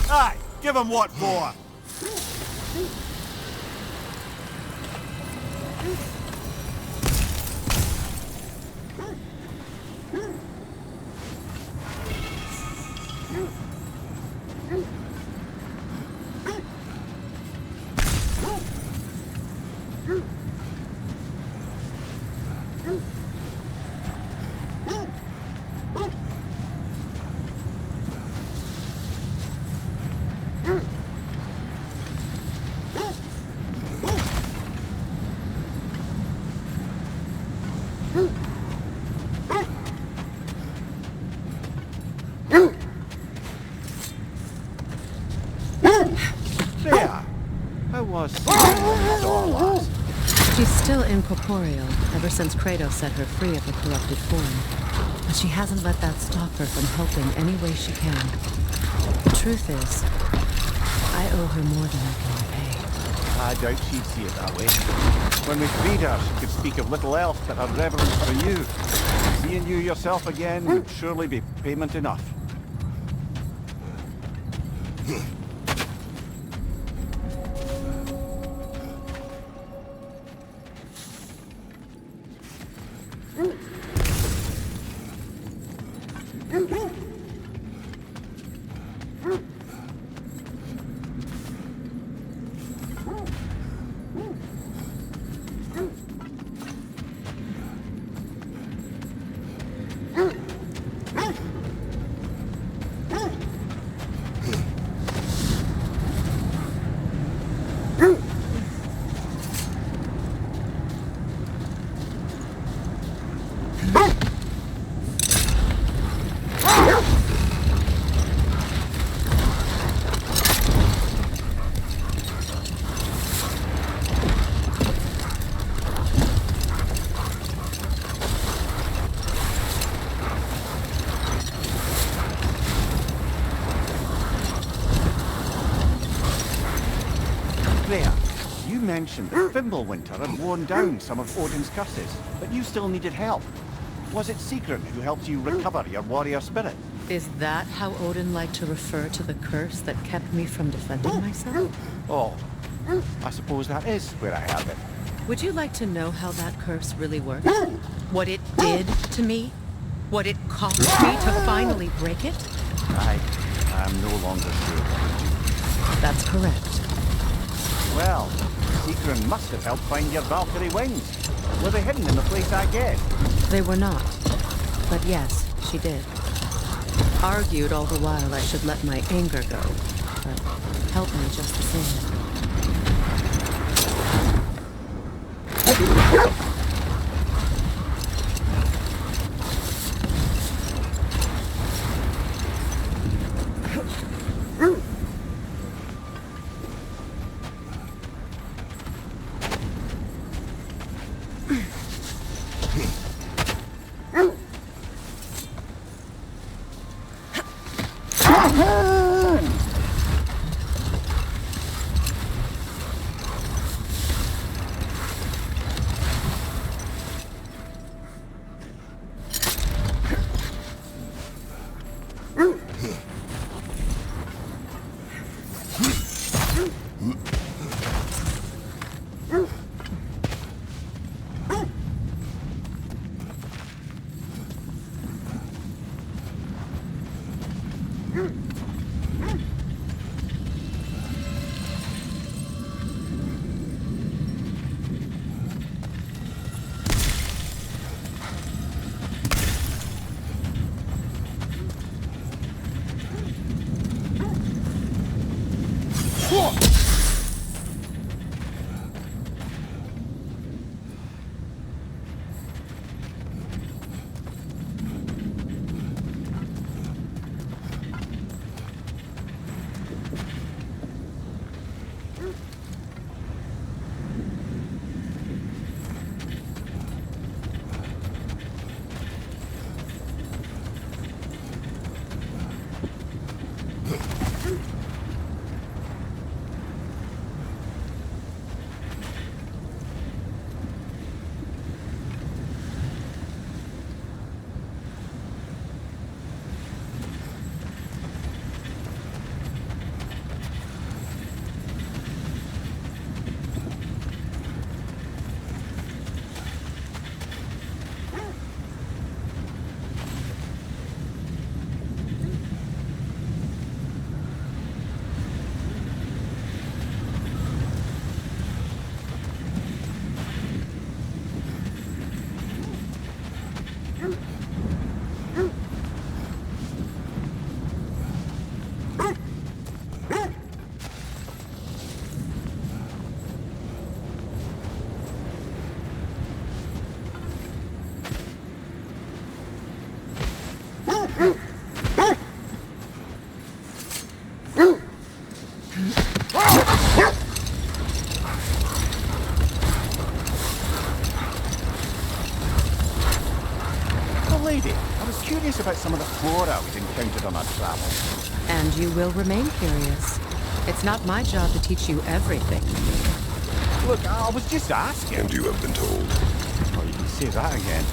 Aye, give him what for. There. How was last? She's still incorporeal, ever since Kratos set her free of the corrupted form. But she hasn't let that stop her from helping any way she can. The truth is, I owe her more than I can repay. I doubt she'd see it that way. When we freed her, she could speak of little else but her reverence for you. Seeing you yourself again would surely be payment enough. mentioned that Fimbulwinter had worn down some of Odin's curses, but you still needed help. Was it Sigrun who helped you recover your warrior spirit? Is that how Odin liked to refer to the curse that kept me from defending myself? Oh, I suppose that is where I have it. Would you like to know how that curse really worked? What it did to me? What it cost me to finally break it? I am no longer sure. That's correct. Well, Sigrun must have helped find your Valkyrie wings. Were they hidden in the place I guessed? They were not. But yes, she did. Argued all the while I should let my anger go, but helped me just the same. About some of the flora we'd encountered on our travels. And you will remain curious. It's not my job to teach you everything. Look, I was just asking. And you have been told. Oh, you can say that again.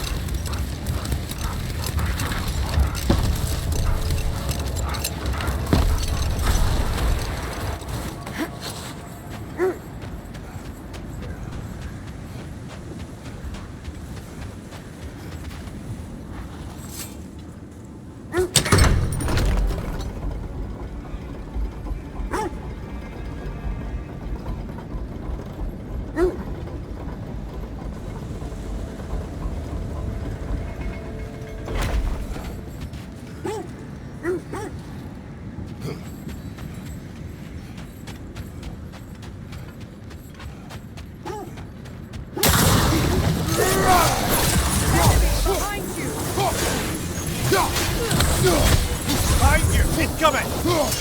Whoa!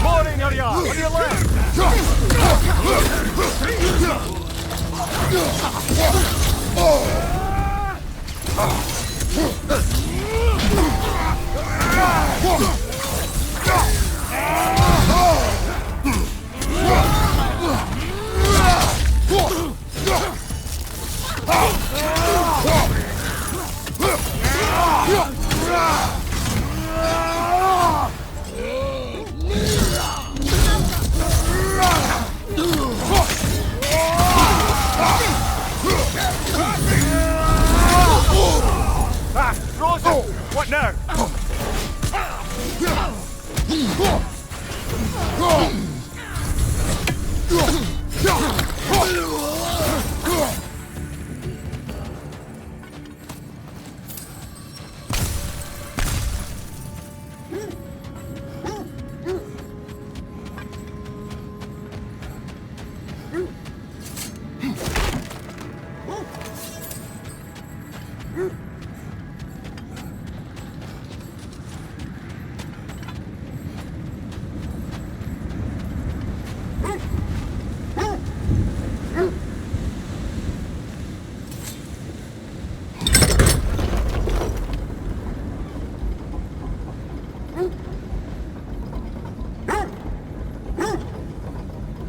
Morning, Arya! On your left! Frozen! What now?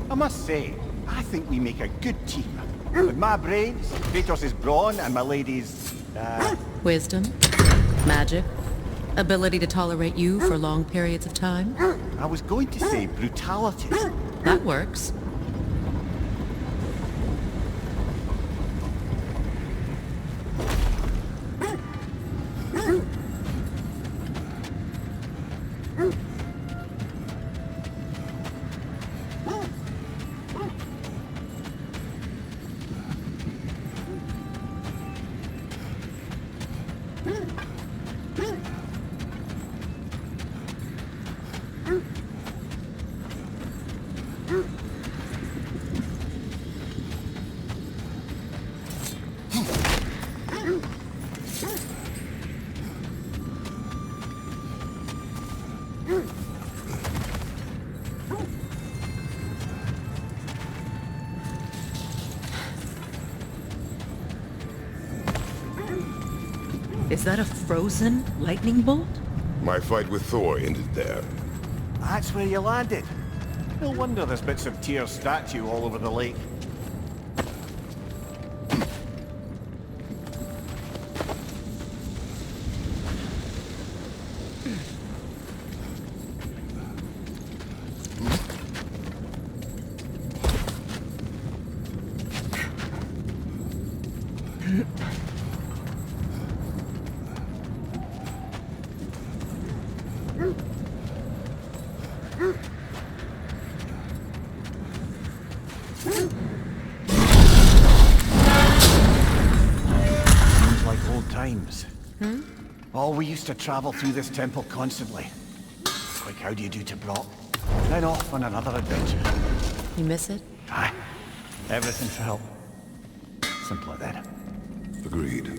I must say, I think we make a good team. With my brains, Kratos' brawn, and my lady's, Wisdom, magic, ability to tolerate you for long periods of time. I was going to say brutality. That works. Is that a frozen lightning bolt? My fight with Thor ended there. That's where you landed. No wonder there's bits of Tyr's statue all over the lake. Oh, we used to travel through this temple constantly. Quick, how do you do to Brock? Then off on another adventure. You miss it? Aye. Everything felt simpler then. Agreed.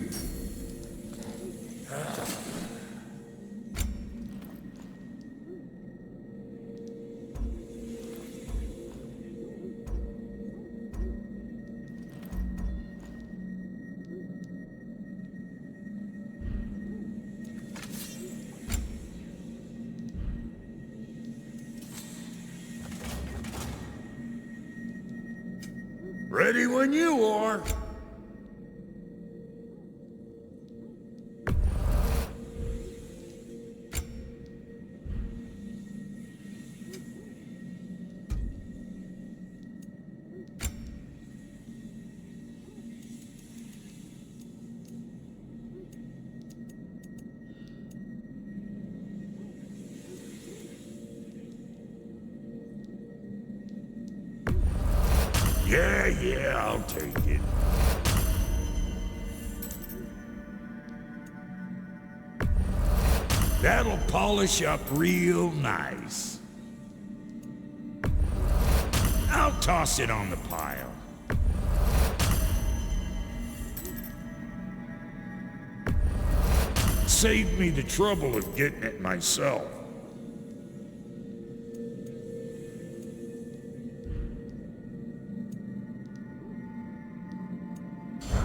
Ready when you are. Yeah, I'll take it. That'll polish up real nice. toss it on the pile. Saved me the trouble of getting it myself.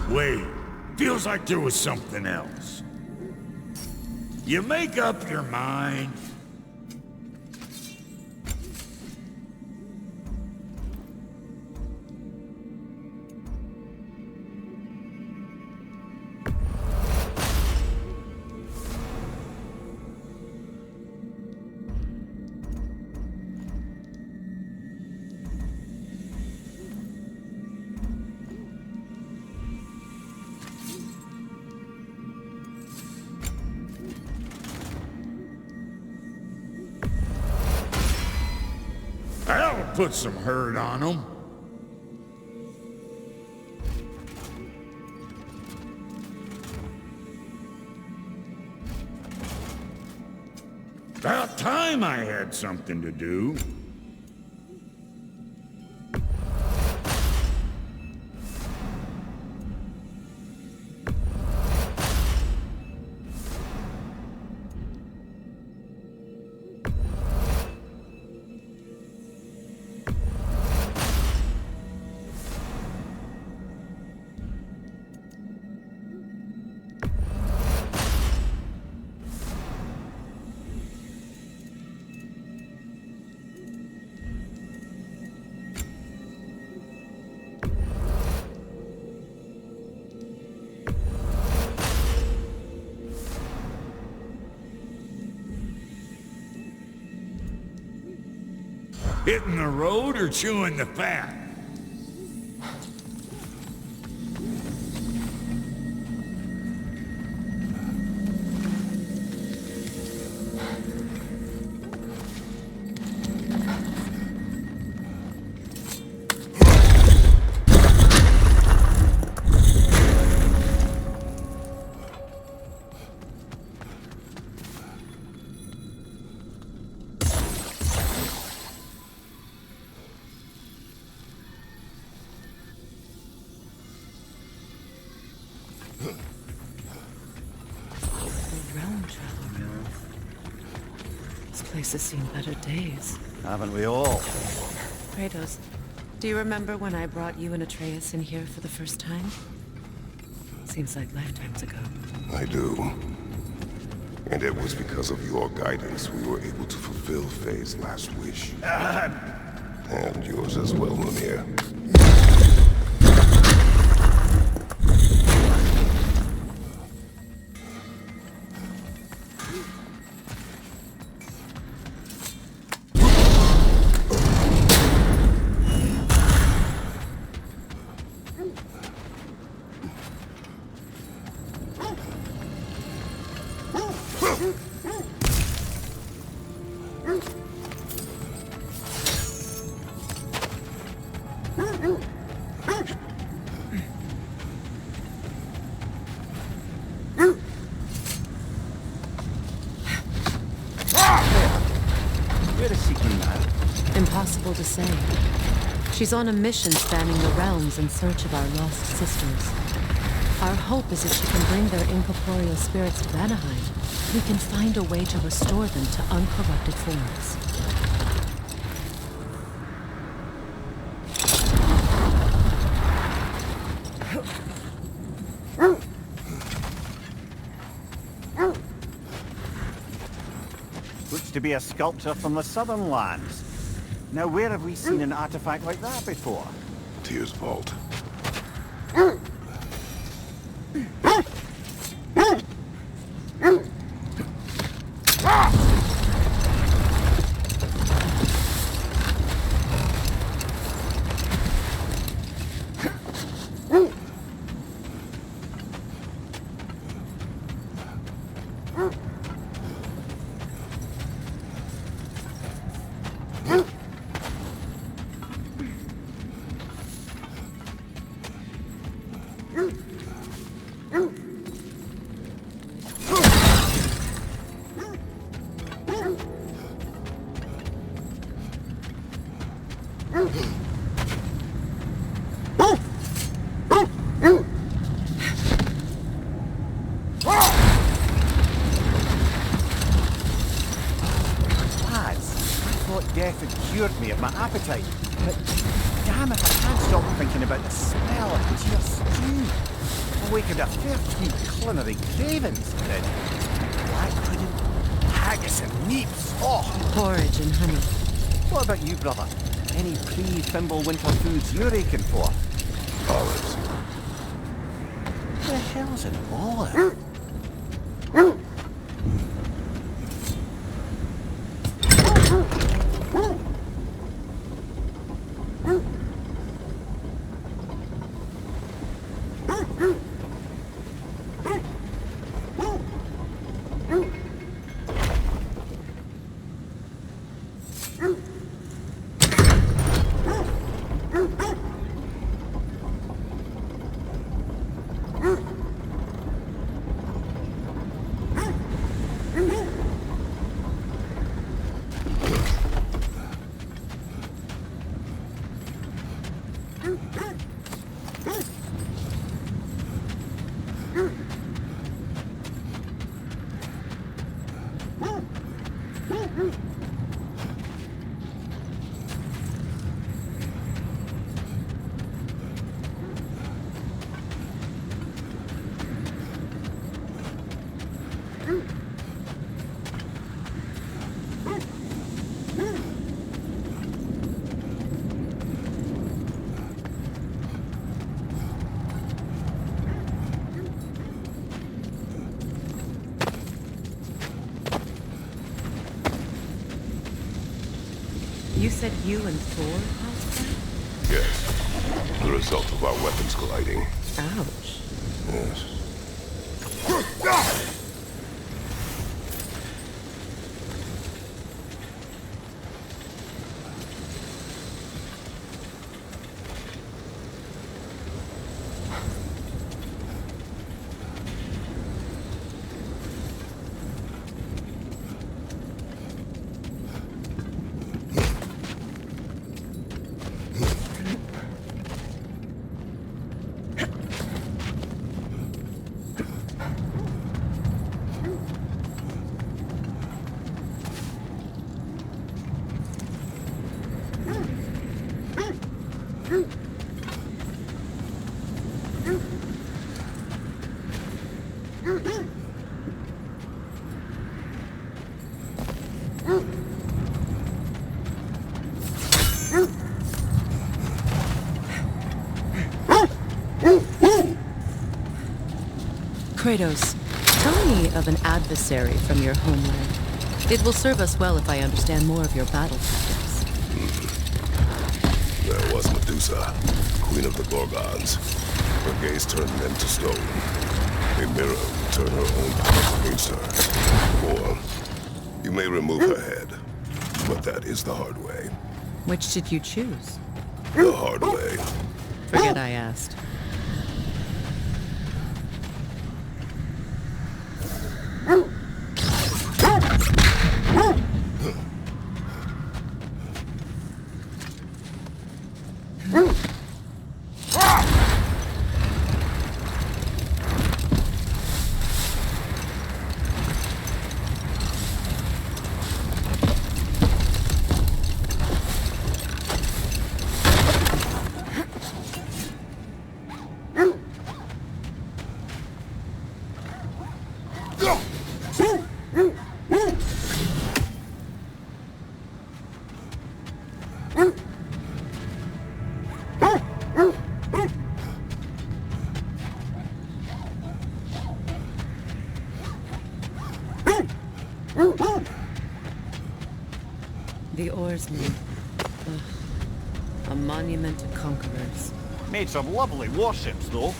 Wait, feels like there was something else. You make up your mind. That'll put some hurt on them. About time I had something to do. Hitting the road or chewing the fat? This has seen better days. Haven't we all? Kratos, do you remember when I brought you and Atreus in here for the first time? Seems like lifetimes ago. I do. And it was because of your guidance we were able to fulfill Faye's last wish. And yours as well, Mimir. Impossible to say. She's on a mission spanning the realms in search of our lost sisters. Our hope is if she can bring their incorporeal spirits to Vanaheim, we can find a way to restore them to uncorrupted forms. Looks to be a sculpture from the southern lands. Now, where have we seen an artifact like that before? Tyr's vault. cured me of my appetite. But damn it, I can't stop thinking about the smell of deer stew. Awakened a fair tweed culinary cravings, did. Black pudding, haggis and neeps. Oh! Porridge and honey. What about you, brother? Any pre-Thimble winter foods you're aching for? Olives. What the hell's an olive? You said you and Thor caused that? Yes. The result of our weapons colliding. Ouch. Yes. Kratos, tell me of an adversary from your homeland. It will serve us well if I understand more of your battle tactics. There was Medusa, queen of the Gorgons. Her gaze turned men to stone. A mirror would turn her own powers against her. Or, you may remove her head, but that is the hard way. Which did you choose? The hard way. Forget I asked. The oarsmen. Ugh. A monument to conquerors. Made some lovely warships, though.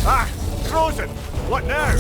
Ah! Frozen! What now?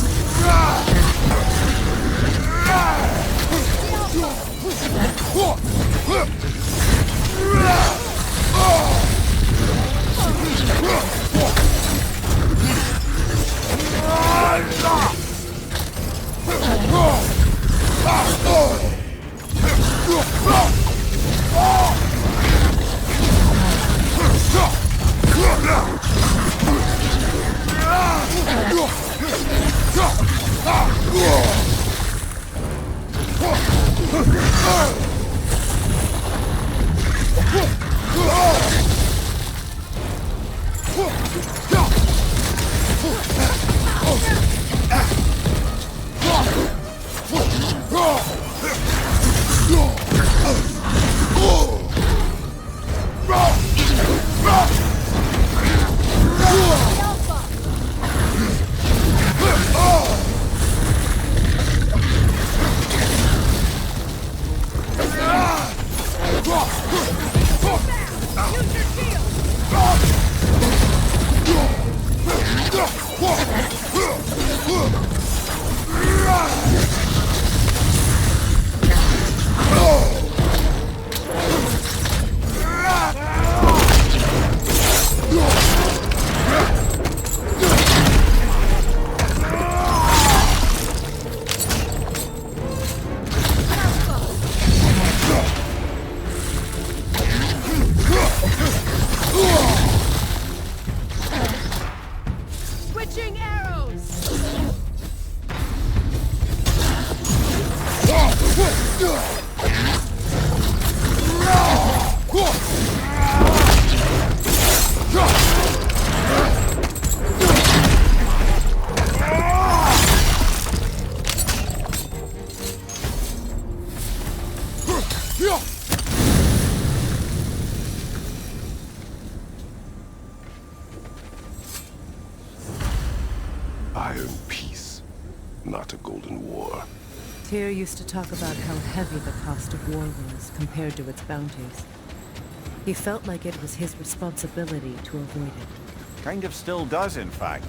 Switching arrows! Iron peace, not a golden war. Tyr used to talk about how heavy the cost of war was compared to its bounties. He felt like it was his responsibility to avoid it. Kind of still does, in fact.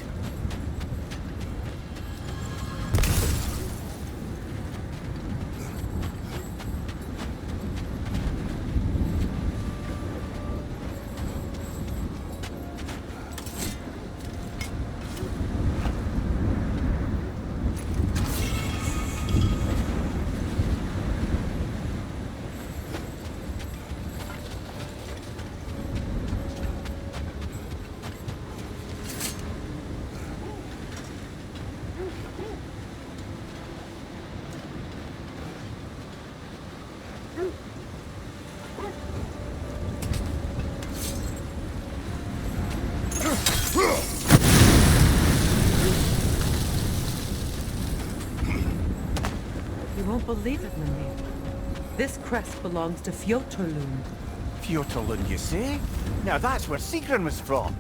You won't believe it, Mimir. This crest belongs to Fjotorlund. Fjotorlund, you say? Now that's where Sigrun was from.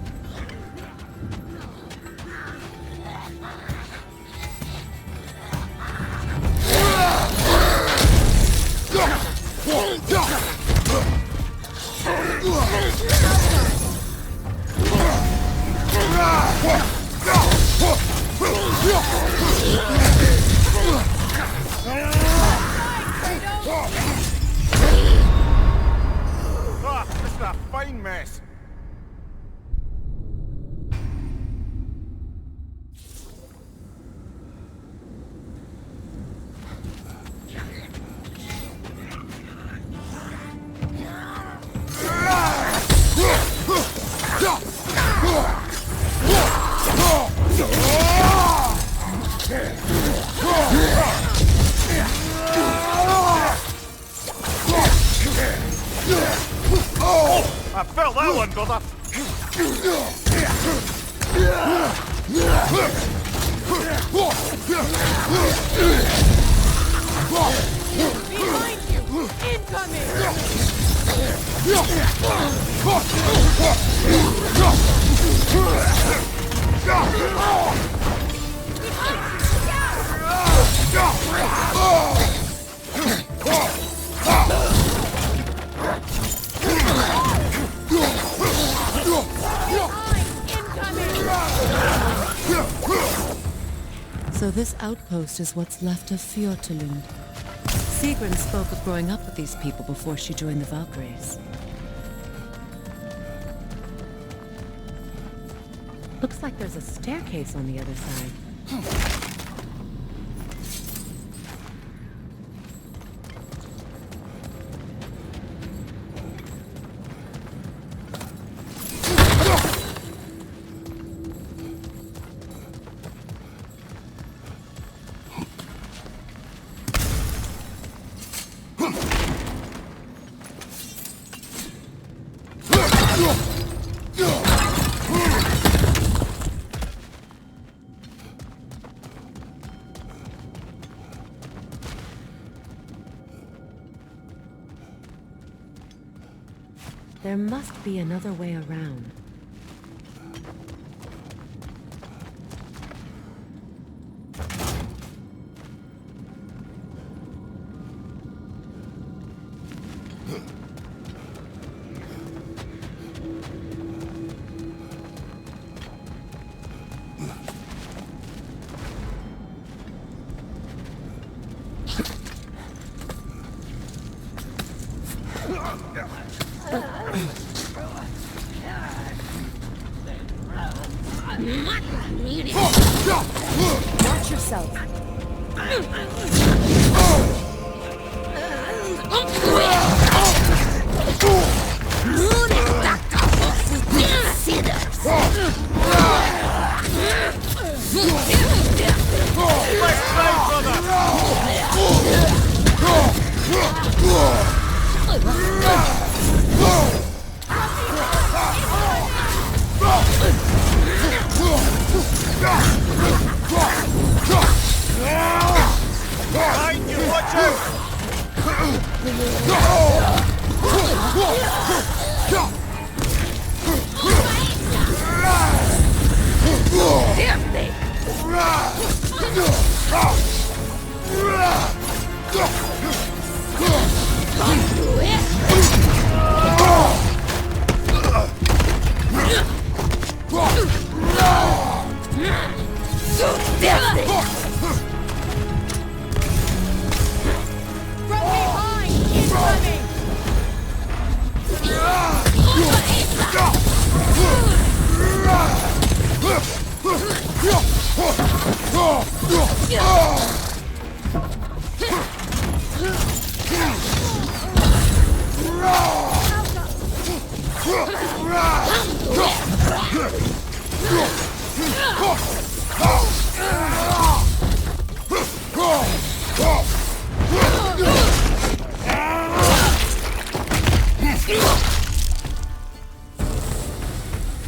This is a fine mess. I felt that one, brother. Behind you! Incoming! So this outpost is what's left of Fjortulund. Sigrun spoke of growing up with these people before she joined the Valkyries. Looks like there's a staircase on the other side. There must be another way around. Watch yourself.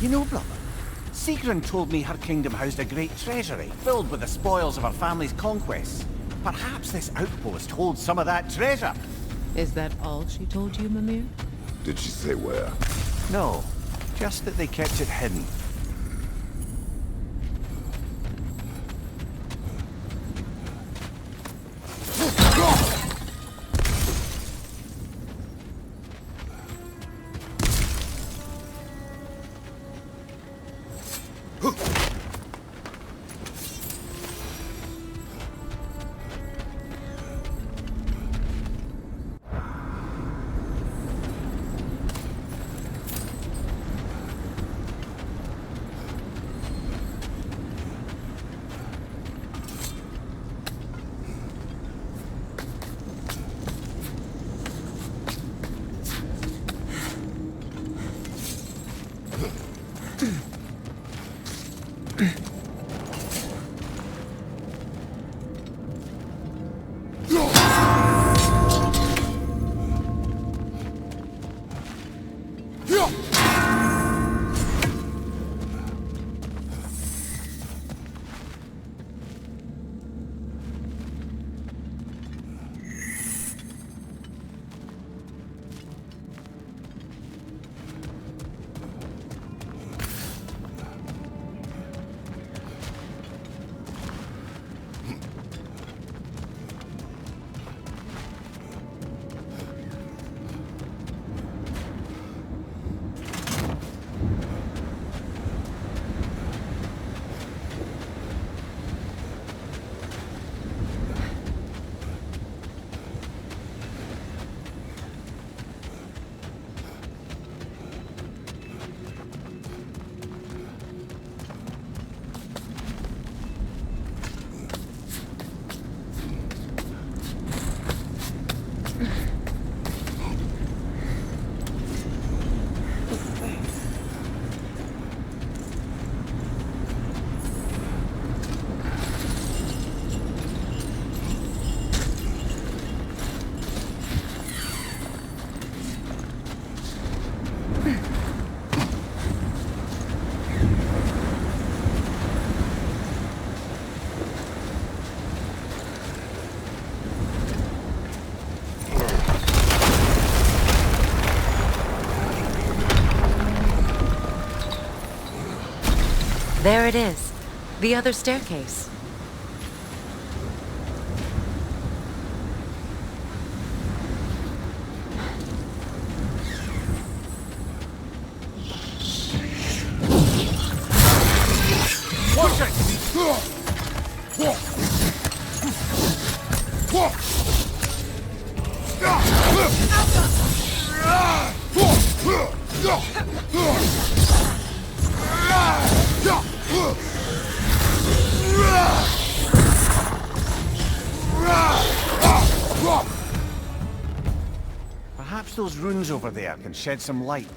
You know, brother, Sigrun told me her kingdom housed a great treasury filled with the spoils of her family's conquests. Perhaps this outpost holds some of that treasure. Is that all she told you, Mimir? Did she say where? No, just that they kept it hidden. There it is. The other staircase. Watch it! Perhaps those runes over there can shed some light.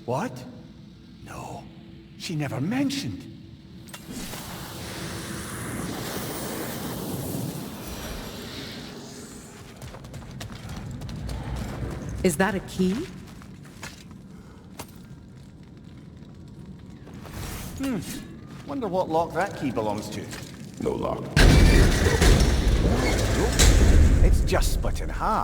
What? No, she never mentioned. Is that a key? Wonder what lock that key belongs to. No lock. It's just split in half.